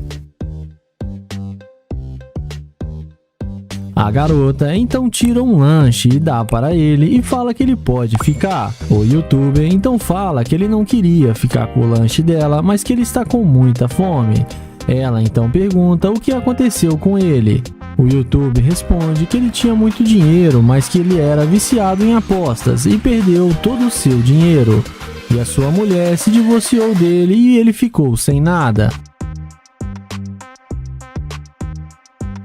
A garota então tira um lanche e dá para ele e fala que ele pode ficar. O youtuber então fala que ele não queria ficar com o lanche dela, mas que ele está com muita fome. Ela então pergunta o que aconteceu com ele. O youtuber responde que ele tinha muito dinheiro, mas que ele era viciado em apostas e perdeu todo o seu dinheiro. e a sua mulher se divorciou dele e ele ficou sem nada.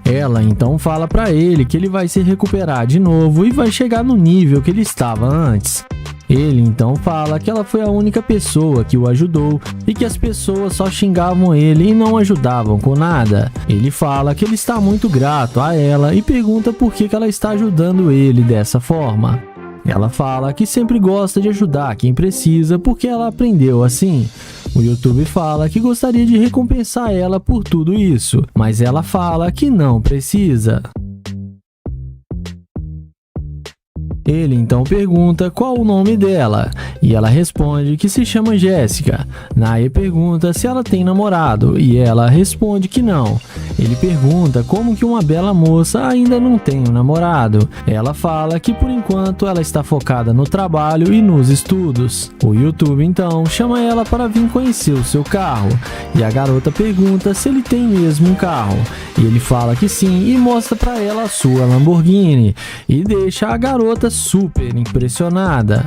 Ela então fala para ele que ele vai se recuperar de novo e vai chegar no nível que ele estava antes. Ele então fala que ela foi a única pessoa que o ajudou e que as pessoas só xingavam ele e não ajudavam com nada. Ele fala que ele está muito grato a ela e pergunta por que ela está ajudando ele dessa forma. Ela fala que sempre gosta de ajudar quem precisa porque ela aprendeu assim. O YouTube fala que gostaria de recompensar ela por tudo isso, mas ela fala que não precisa. Ele então pergunta qual o nome dela, e ela responde que se chama Jéssica. Nae pergunta se ela tem namorado, e ela responde que não. Ele pergunta como que uma bela moça ainda não tem um namorado. Ela fala que por enquanto ela está focada no trabalho e nos estudos. O YouTube então chama ela para vir conhecer o seu carro, e a garota pergunta se ele tem mesmo um carro. E ele fala que sim e mostra para ela a sua Lamborghini, e deixa a garota super impressionada.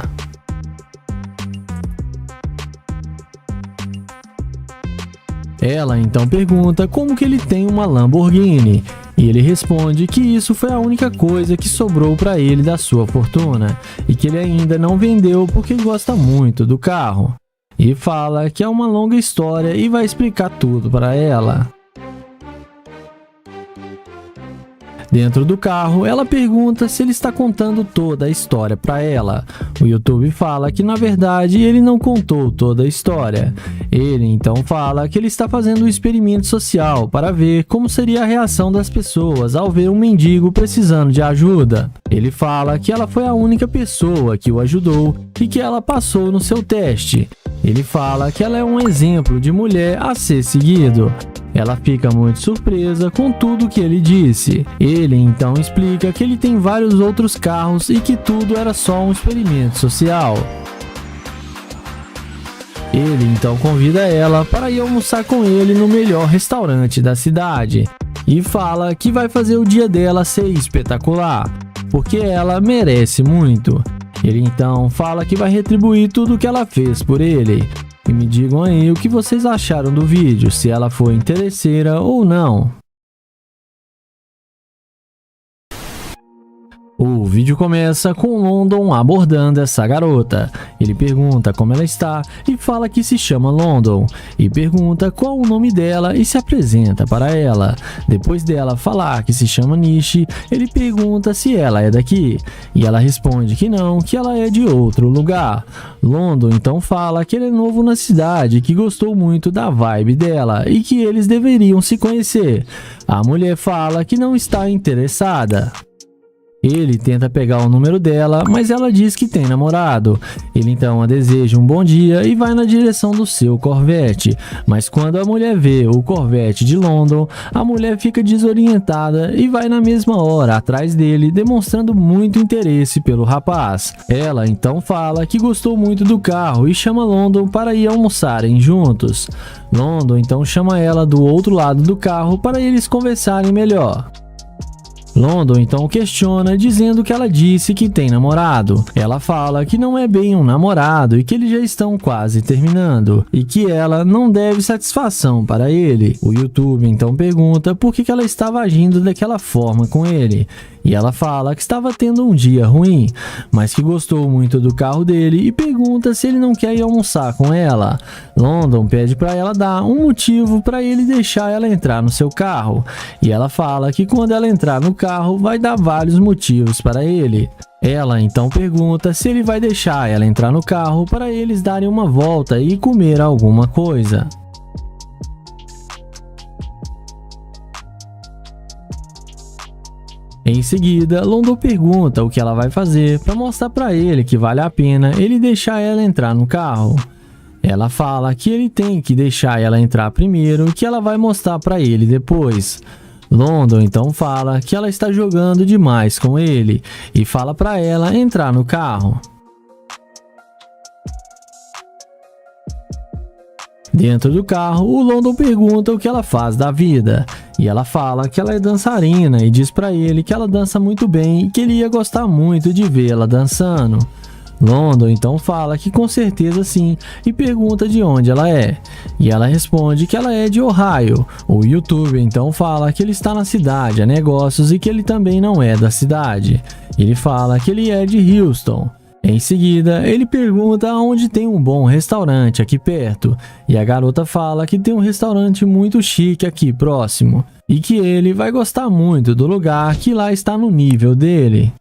Ela então pergunta como que ele tem uma Lamborghini, e ele responde que isso foi a única coisa que sobrou para ele da sua fortuna, e que ele ainda não vendeu porque gosta muito do carro. E fala que é uma longa história e vai explicar tudo para ela. Dentro do carro, ela pergunta se ele está contando toda a história para ela. O YouTube fala que na verdade ele não contou toda a história. Ele então fala que ele está fazendo um experimento social para ver como seria a reação das pessoas ao ver um mendigo precisando de ajuda. Ele fala que ela foi a única pessoa que o ajudou e que ela passou no seu teste. Ele fala que ela é um exemplo de mulher a ser seguido. Ela fica muito surpresa com tudo que ele disse. Ele então explica que ele tem vários outros carros e que tudo era só um experimento social. Ele então convida ela para ir almoçar com ele no melhor restaurante da cidade e fala que vai fazer o dia dela ser espetacular, porque ela merece muito. Ele então fala que vai retribuir tudo o que ela fez por ele. E me digam aí o que vocês acharam do vídeo, se ela foi interesseira ou não. O vídeo começa com London abordando essa garota. Ele pergunta como ela está e fala que se chama London. E pergunta qual o nome dela e se apresenta para ela. Depois dela falar que se chama Nishi, ele pergunta se ela é daqui. E ela responde que não, que ela é de outro lugar. London então fala que ele é novo na cidade, que gostou muito da vibe dela e que eles deveriam se conhecer. A mulher fala que não está interessada. Ele tenta pegar o número dela, mas ela diz que tem namorado. Ele então a deseja um bom dia e vai na direção do seu Corvette. Mas quando a mulher vê o Corvette de London, a mulher fica desorientada e vai na mesma hora atrás dele, demonstrando muito interesse pelo rapaz. Ela então fala que gostou muito do carro e chama London para ir almoçarem juntos. London então chama ela do outro lado do carro para eles conversarem melhor. London então questiona, dizendo que ela disse que tem namorado. Ela fala que não é bem um namorado e que eles já estão quase terminando e que ela não deve satisfação para ele. O YouTube então pergunta por que ela estava agindo daquela forma com ele. E ela fala que estava tendo um dia ruim, mas que gostou muito do carro dele e pergunta se ele não quer ir almoçar com ela. London pede para ela dar um motivo para ele deixar ela entrar no seu carro. E ela fala que quando ela entrar no carro vai dar vários motivos para ele. Ela então pergunta se ele vai deixar ela entrar no carro para eles darem uma volta e comer alguma coisa. Em seguida, London pergunta o que ela vai fazer para mostrar para ele que vale a pena ele deixar ela entrar no carro. Ela fala que ele tem que deixar ela entrar primeiro e que ela vai mostrar para ele depois. London então fala que ela está jogando demais com ele e fala para ela entrar no carro. Dentro do carro, o London pergunta o que ela faz da vida. E ela fala que ela é dançarina e diz pra ele que ela dança muito bem e que ele ia gostar muito de vê-la dançando. London então fala que com certeza sim e pergunta de onde ela é. E ela responde que ela é de Ohio. O youtuber então fala que ele está na cidade a negócios e que ele também não é da cidade. Ele fala que ele é de Houston. Em seguida, ele pergunta onde tem um bom restaurante aqui perto. E a garota fala que tem um restaurante muito chique aqui próximo. E que ele vai gostar muito do lugar, que lá está no nível dele.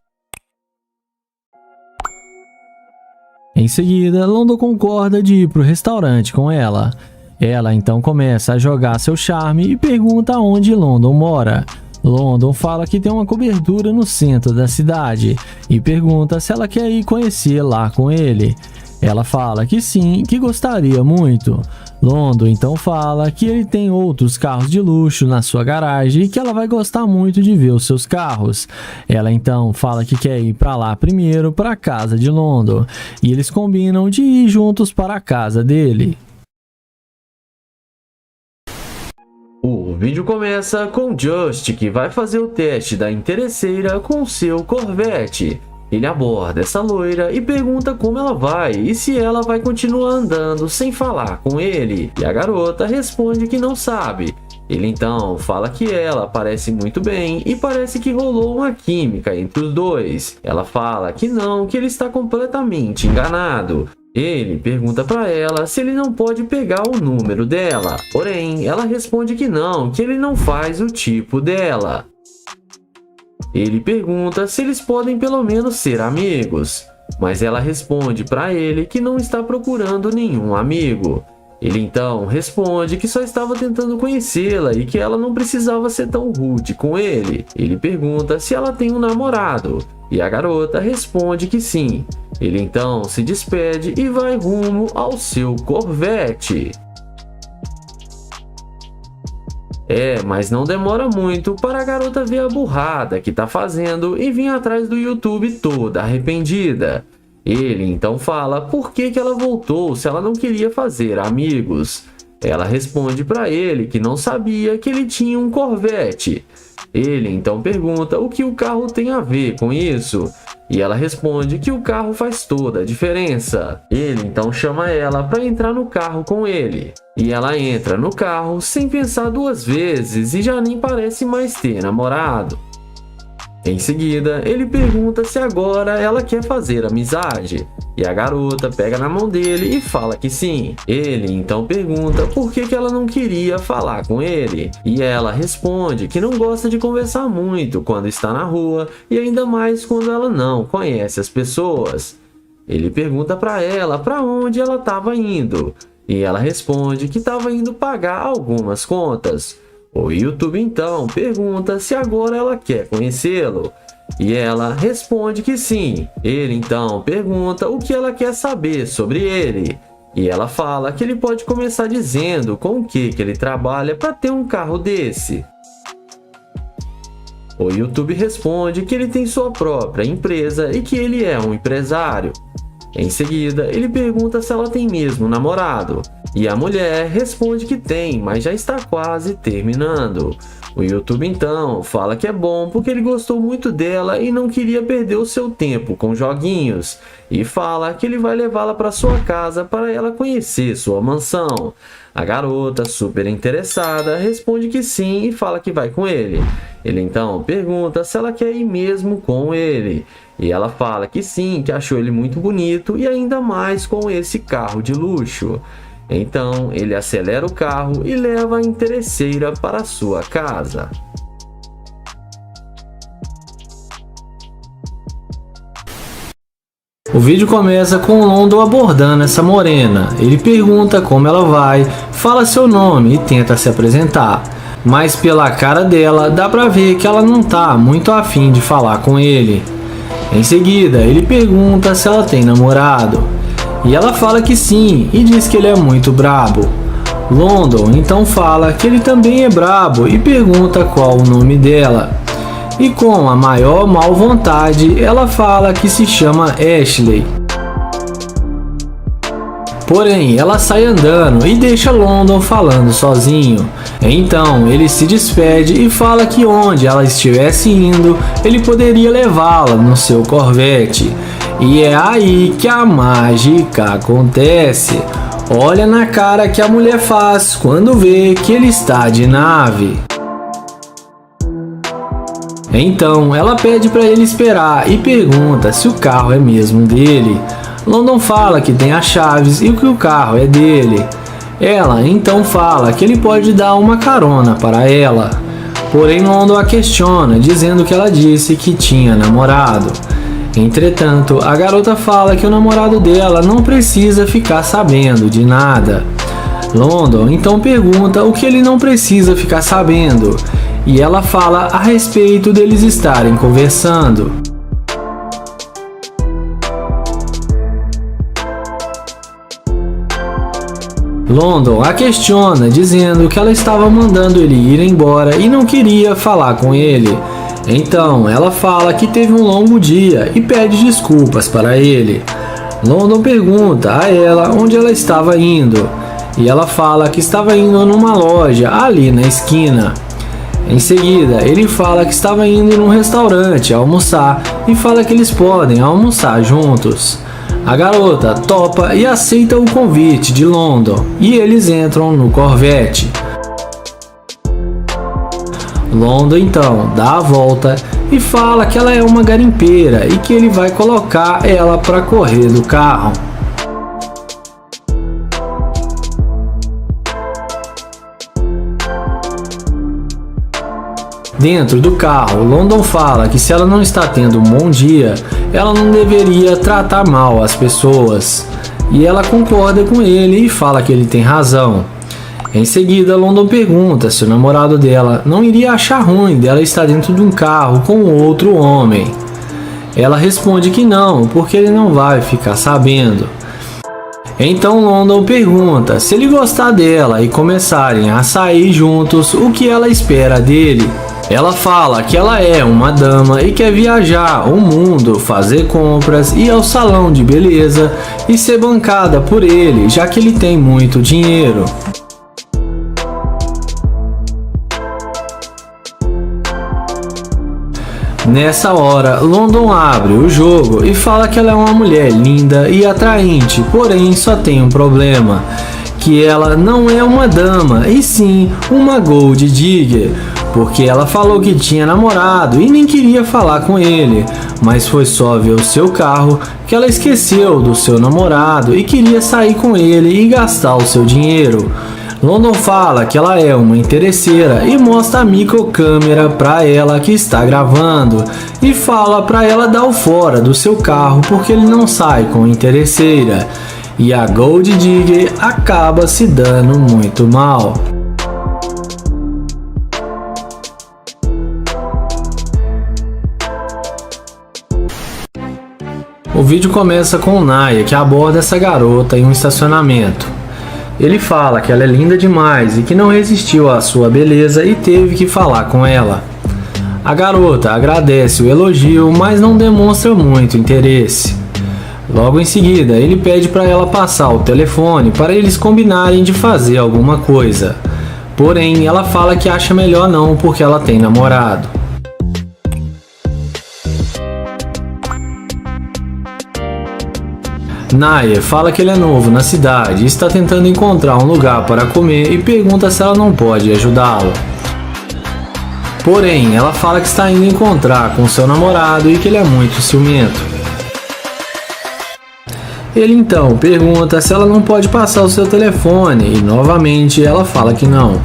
Em seguida, London concorda de ir para o restaurante com ela. Ela então começa a jogar seu charme e pergunta onde London mora. London fala que tem uma cobertura no centro da cidade e pergunta se ela quer ir conhecer lá com ele. Ela fala que sim, que gostaria muito. London então fala que ele tem outros carros de luxo na sua garagem e que ela vai gostar muito de ver os seus carros. Ela então fala que quer ir para lá primeiro, para a casa de London, e eles combinam de ir juntos para a casa dele. O vídeo começa com Just, que vai fazer o teste da interesseira com seu Corvette. Ele aborda essa loira e pergunta como ela vai e se ela vai continuar andando sem falar com ele. E a garota responde que não sabe. Ele então fala que ela parece muito bem e parece que rolou uma química entre os dois. Ela fala que não, que ele está completamente enganado. Ele pergunta para ela se ele não pode pegar o número dela. Porém, ela responde que não, que ele não faz o tipo dela. Ele pergunta se eles podem pelo menos ser amigos, mas ela responde para ele que não está procurando nenhum amigo. Ele então responde que só estava tentando conhecê-la e que ela não precisava ser tão rude com ele. Ele pergunta se ela tem um namorado e a garota responde que sim. Ele então se despede e vai rumo ao seu Corvette. Mas não demora muito para a garota ver a burrada que tá fazendo e vir atrás do YouTube toda arrependida. Ele então fala por que ela voltou se ela não queria fazer amigos. Ela responde para ele que não sabia que ele tinha um Corvette. Ele então pergunta o que o carro tem a ver com isso. E ela responde que o carro faz toda a diferença. Ele então chama ela para entrar no carro com ele. E ela entra no carro sem pensar duas vezes e já nem parece mais ter namorado. Em seguida, ele pergunta se agora ela quer fazer amizade. E a garota pega na mão dele e fala que sim. Ele então pergunta por que ela não queria falar com ele. E ela responde que não gosta de conversar muito quando está na rua e ainda mais quando ela não conhece as pessoas. Ele pergunta para ela para onde ela estava indo. E ela responde que estava indo pagar algumas contas. O YouTube então pergunta se agora ela quer conhecê-lo. E ela responde que sim. Ele então pergunta o que ela quer saber sobre ele. E ela fala que ele pode começar dizendo com o que ele trabalha para ter um carro desse. O YouTube responde que ele tem sua própria empresa e que ele é um empresário. Em seguida, ele pergunta se ela tem mesmo namorado. E a mulher responde que tem, mas já está quase terminando. O YouTube então fala que é bom porque ele gostou muito dela e não queria perder o seu tempo com joguinhos. E fala que ele vai levá-la para sua casa para ela conhecer sua mansão. A garota, super interessada, responde que sim e fala que vai com ele. Ele então pergunta se ela quer ir mesmo com ele. E ela fala que sim, que achou ele muito bonito e ainda mais com esse carro de luxo. Então ele acelera o carro e leva a interesseira para sua casa. O vídeo começa com London abordando essa morena. Ele pergunta como ela vai, fala seu nome e tenta se apresentar. Mas pela cara dela dá pra ver que ela não tá muito afim de falar com ele. Em seguida ele pergunta se ela tem namorado. E ela fala que sim e diz que ele é muito brabo. London então fala que ele também é brabo e pergunta qual o nome dela. E com a maior mal vontade, ela fala que se chama Ashley. Porém, ela sai andando e deixa London falando sozinho. Então, ele se despede e fala que onde ela estivesse indo, ele poderia levá-la no seu Corvette. E é aí que a mágica acontece. Olha na cara que a mulher faz quando vê que ele está de nave. Então ela pede para ele esperar e pergunta se o carro é mesmo dele. London fala que tem as chaves e que o carro é dele. Ela então fala que ele pode dar uma carona para ela. Porém London a questiona, dizendo que ela disse que tinha namorado. Entretanto, a garota fala que o namorado dela não precisa ficar sabendo de nada. London então pergunta o que ele não precisa ficar sabendo, e ela fala a respeito deles estarem conversando. London a questiona, dizendo que ela estava mandando ele ir embora e não queria falar com ele. Então ela fala que teve um longo dia e pede desculpas para ele. London pergunta a ela onde ela estava indo, e ela fala que estava indo numa loja ali na esquina. Em seguida, ele fala que estava indo num restaurante almoçar e fala que eles podem almoçar juntos. A garota topa e aceita o convite de London e eles entram no Corvette. London então dá a volta e fala que ela é uma garimpeira e que ele vai colocar ela para correr do carro. Dentro do carro, London fala que se ela não está tendo um bom dia, ela não deveria tratar mal as pessoas. E ela concorda com ele e fala que ele tem razão. Em seguida, London pergunta se o namorado dela não iria achar ruim dela estar dentro de um carro com outro homem. Ela responde que não, porque ele não vai ficar sabendo. Então London pergunta se ele gostar dela e começarem a sair juntos, o que ela espera dele. Ela fala que ela é uma dama e quer viajar o mundo, fazer compras, ir ao salão de beleza e ser bancada por ele, já que ele tem muito dinheiro. Nessa hora, London abre o jogo e fala que ela é uma mulher linda e atraente, porém só tem um problema, que ela não é uma dama, e sim uma gold digger, porque ela falou que tinha namorado e nem queria falar com ele, mas foi só ver o seu carro que ela esqueceu do seu namorado e queria sair com ele e gastar o seu dinheiro. London fala que ela é uma interesseira e mostra a microcâmera para ela que está gravando e fala para ela dar o fora do seu carro porque ele não sai com interesseira, e a Gold Digger acaba se dando muito mal. O vídeo começa com o Naya, que aborda essa garota em um estacionamento. Ele fala que ela é linda demais e que não resistiu à sua beleza e teve que falar com ela. A garota agradece o elogio, mas não demonstra muito interesse. Logo em seguida, ele pede para ela passar o telefone para eles combinarem de fazer alguma coisa. Porém, ela fala que acha melhor não porque ela tem namorado. Naya fala que ele é novo na cidade e está tentando encontrar um lugar para comer e pergunta se ela não pode ajudá-lo. Porém, ela fala que está indo encontrar com seu namorado e que ele é muito ciumento. Ele então pergunta se ela não pode passar o seu telefone e novamente ela fala que não.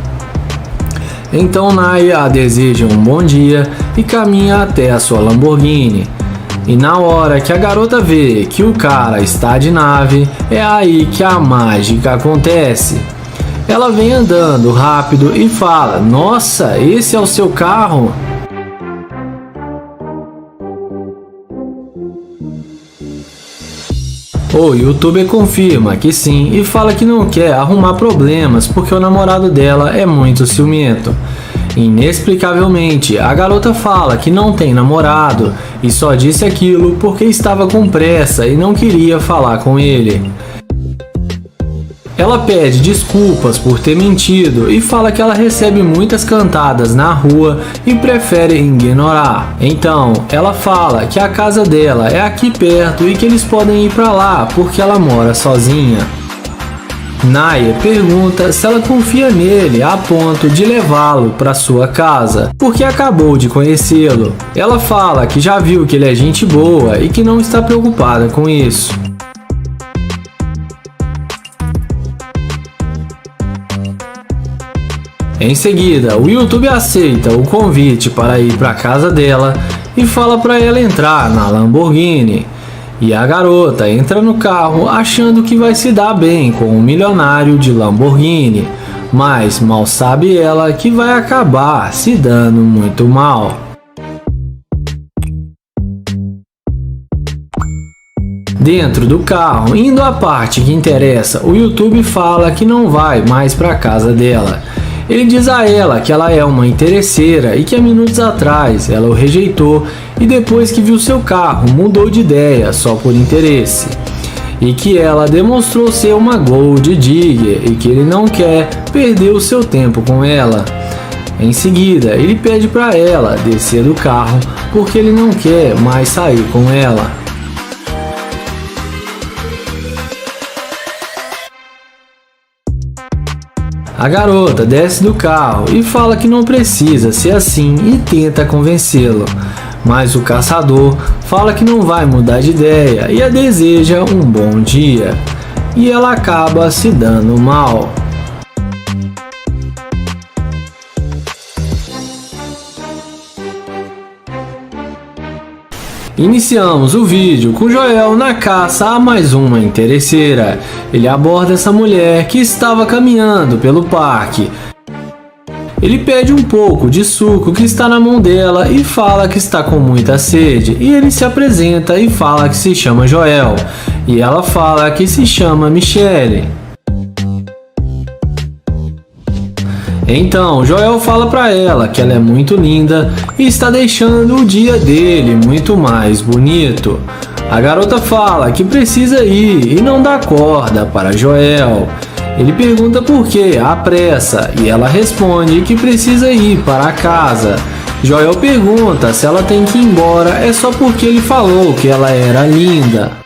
Então Naya a deseja um bom dia e caminha até a sua Lamborghini. E na hora que a garota vê que o cara está de nave, é aí que a mágica acontece. Ela vem andando rápido e fala: "Nossa, esse é o seu carro?" O youtuber confirma que sim e fala que não quer arrumar problemas porque o namorado dela é muito ciumento. Inexplicavelmente, a garota fala que não tem namorado e só disse aquilo porque estava com pressa e não queria falar com ele. Ela pede desculpas por ter mentido e fala que ela recebe muitas cantadas na rua e prefere ignorar. Então, ela fala que a casa dela é aqui perto e que eles podem ir pra lá porque ela mora sozinha. Naya pergunta se ela confia nele a ponto de levá-lo para sua casa, porque acabou de conhecê-lo. Ela fala que já viu que ele é gente boa e que não está preocupada com isso. Em seguida, o YouTube aceita o convite para ir para a casa dela e fala para ela entrar na Lamborghini. E a garota entra no carro achando que vai se dar bem com um milionário de Lamborghini, mas mal sabe ela que vai acabar se dando muito mal. Dentro do carro, indo à parte que interessa, o YouTube fala que não vai mais para a casa dela. Ele diz a ela que ela é uma interesseira e que há minutos atrás ela o rejeitou e depois que viu seu carro mudou de ideia só por interesse. E que ela demonstrou ser uma gold digger e que ele não quer perder o seu tempo com ela. Em seguida, ele pede para ela descer do carro porque ele não quer mais sair com ela. A garota desce do carro e fala que não precisa ser assim e tenta convencê-lo. Mas o caçador fala que não vai mudar de ideia e a deseja um bom dia. E ela acaba se dando mal. Iniciamos o vídeo com Joel na caça a mais uma interesseira. Ele aborda essa mulher que estava caminhando pelo parque. Ele pede um pouco de suco que está na mão dela e fala que está com muita sede. E ele se apresenta e fala que se chama Joel. E ela fala que se chama Michelle. Então, Joel fala para ela que ela é muito linda e está deixando o dia dele muito mais bonito. A garota fala que precisa ir e não dá corda para Joel. Ele pergunta por que há pressa e ela responde que precisa ir para casa. Joel pergunta se ela tem que ir embora é só porque ele falou que ela era linda.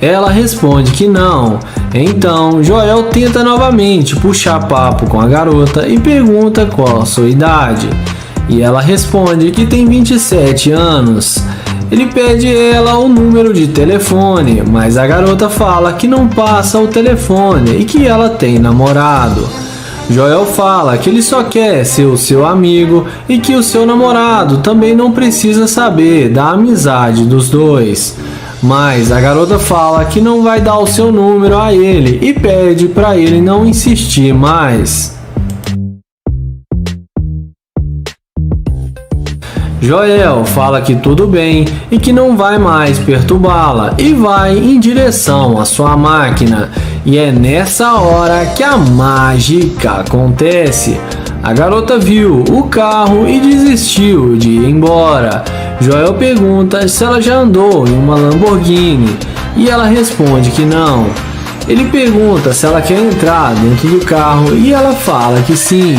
Ela responde que não. Então, Joel tenta novamente puxar papo com a garota e pergunta qual a sua idade. E ela responde que tem 27 anos. Ele pede ela o número de telefone, mas a garota fala que não passa o telefone e que ela tem namorado. Joel fala que ele só quer ser o seu amigo e que o seu namorado também não precisa saber da amizade dos dois. Mas a garota fala que não vai dar o seu número a ele e pede para ele não insistir mais. Joel fala que tudo bem e que não vai mais perturbá-la e vai em direção à sua máquina. E é nessa hora que a mágica acontece. A garota viu o carro e desistiu de ir embora. Joel pergunta se ela já andou em uma Lamborghini e ela responde que não. Ele pergunta se ela quer entrar dentro do carro e ela fala que sim.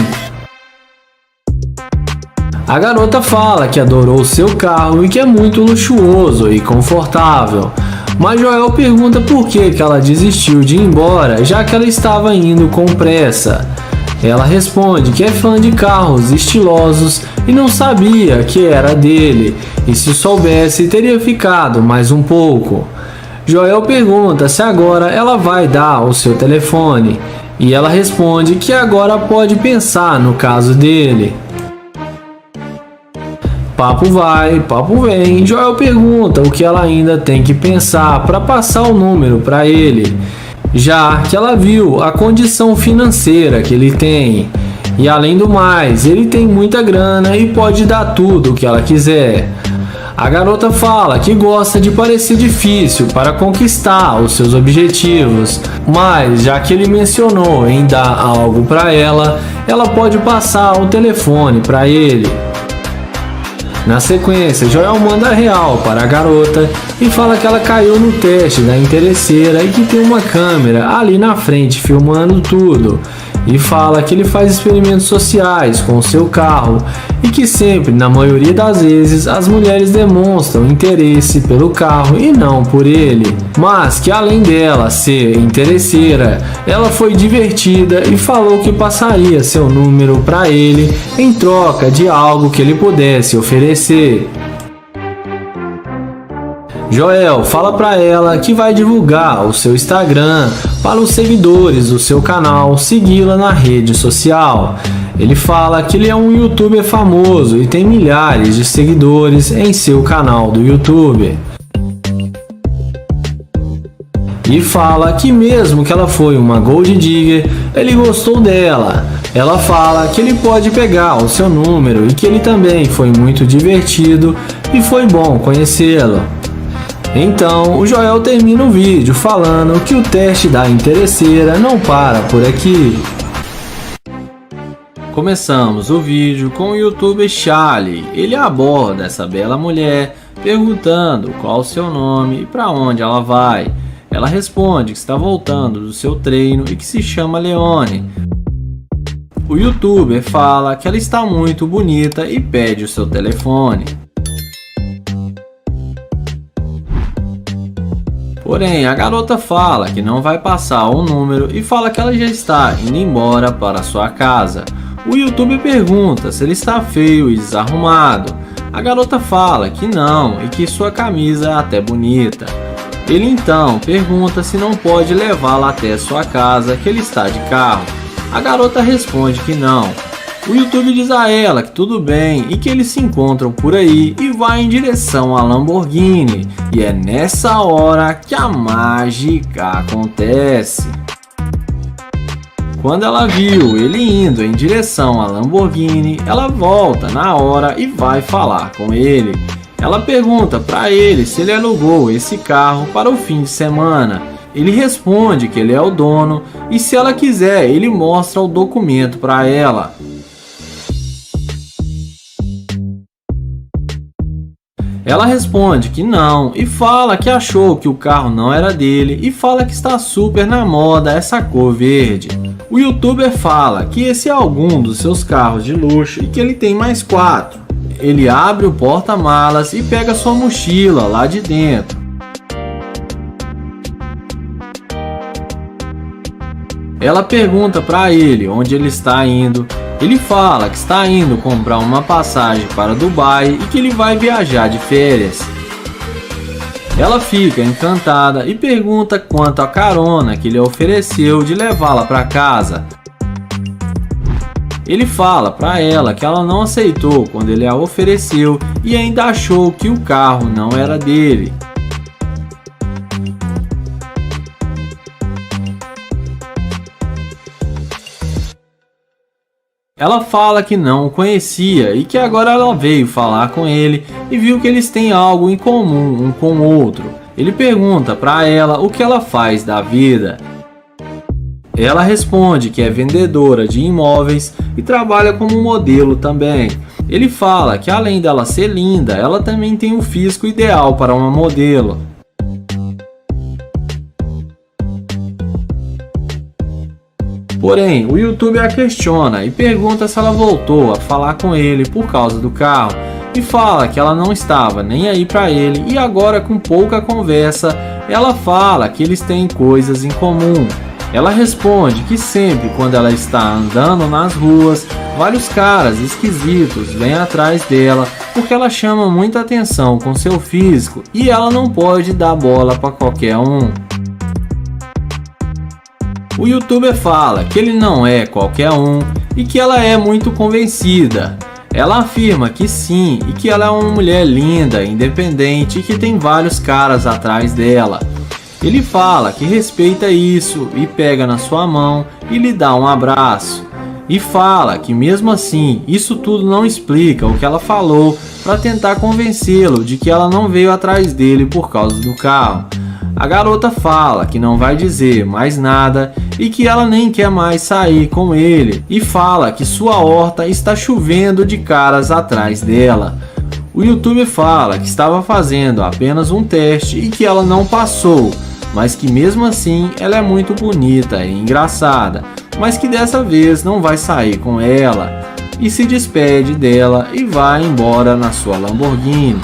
A garota fala que adorou seu carro e que é muito luxuoso e confortável. Mas Joel pergunta por que ela desistiu de ir embora, já que ela estava indo com pressa. Ela responde que é fã de carros estilosos e não sabia que era dele, e se soubesse teria ficado mais um pouco. Joel pergunta se agora ela vai dar o seu telefone, e ela responde que agora pode pensar no caso dele. Papo vai, papo vem. Joel pergunta o que ela ainda tem que pensar para passar o número para ele, já que ela viu a condição financeira que ele tem. E além do mais, ele tem muita grana e pode dar tudo o que ela quiser. A garota fala que gosta de parecer difícil para conquistar os seus objetivos, mas já que ele mencionou em dar algo para ela, ela pode passar o telefone para ele. Na sequência, Joel manda real para a garota e fala que ela caiu no teste da interesseira e que tem uma câmera ali na frente filmando tudo. E fala que ele faz experimentos sociais com o seu carro e que sempre, na maioria das vezes, as mulheres demonstram interesse pelo carro e não por ele. Mas que além dela ser interesseira, ela foi divertida e falou que passaria seu número para ele em troca de algo que ele pudesse oferecer. Joel fala para ela que vai divulgar o seu Instagram para os seguidores do seu canal segui-la na rede social. Ele fala que ele é um youtuber famoso e tem milhares de seguidores em seu canal do YouTube. E fala que mesmo que ela foi uma gold digger, ele gostou dela. Ela fala que ele pode pegar o seu número e que ele também foi muito divertido e foi bom conhecê-lo. Então, o Joel termina o vídeo falando que o teste da interesseira não para por aqui. Começamos o vídeo com o youtuber Charlie. Ele aborda essa bela mulher perguntando qual o seu nome e para onde ela vai. Ela responde que está voltando do seu treino e que se chama Leone. O youtuber fala que ela está muito bonita e pede o seu telefone. Porém, a garota fala que não vai passar o número e fala que ela já está indo embora para sua casa. O youtuber pergunta se ele está feio e desarrumado. A garota fala que não e que sua camisa é até bonita. Ele então pergunta se não pode levá-la até sua casa, que ele está de carro. A garota responde que não. O YouTube diz a ela que tudo bem e que eles se encontram por aí e vai em direção à Lamborghini. E é nessa hora que a mágica acontece. Quando ela viu ele indo em direção à Lamborghini, ela volta na hora e vai falar com ele. Ela pergunta para ele se ele alugou esse carro para o fim de semana. Ele responde que ele é o dono e se ela quiser, ele mostra o documento para ela. Ela responde que não e fala que achou que o carro não era dele e fala que está super na moda essa cor verde. O youtuber fala que esse é algum dos seus carros de luxo e que ele tem mais 4. Ele abre o porta-malas e pega sua mochila lá de dentro. Ela pergunta para ele onde ele está indo. Ele fala que está indo comprar uma passagem para Dubai e que ele vai viajar de férias. Ela fica encantada e pergunta quanto à carona que ele ofereceu de levá-la para casa. Ele fala para ela que ela não aceitou quando ele a ofereceu e ainda achou que o carro não era dele. Ela fala que não o conhecia e que agora ela veio falar com ele e viu que eles têm algo em comum um com o outro. Ele pergunta para ela o que ela faz da vida. Ela responde que é vendedora de imóveis e trabalha como modelo também. Ele fala que além dela ser linda, ela também tem um físico ideal para uma modelo. Porém, o YouTube a questiona e pergunta se ela voltou a falar com ele por causa do carro e fala que ela não estava nem aí para ele e agora com pouca conversa, ela fala que eles têm coisas em comum. Ela responde que sempre quando ela está andando nas ruas, vários caras esquisitos vêm atrás dela porque ela chama muita atenção com seu físico e ela não pode dar bola para qualquer um. O youtuber fala que ele não é qualquer um e que ela é muito convencida. Ela afirma que sim e que ela é uma mulher linda, independente e que tem vários caras atrás dela. Ele fala que respeita isso e pega na sua mão e lhe dá um abraço. E fala que mesmo assim, isso tudo não explica o que ela falou para tentar convencê-lo de que ela não veio atrás dele por causa do carro. A garota fala que não vai dizer mais nada e que ela nem quer mais sair com ele e fala que sua horta está chovendo de caras atrás dela. O youtuber fala que estava fazendo apenas um teste e que ela não passou, mas que mesmo assim ela é muito bonita e engraçada, mas que dessa vez não vai sair com ela, e se despede dela e vai embora na sua Lamborghini.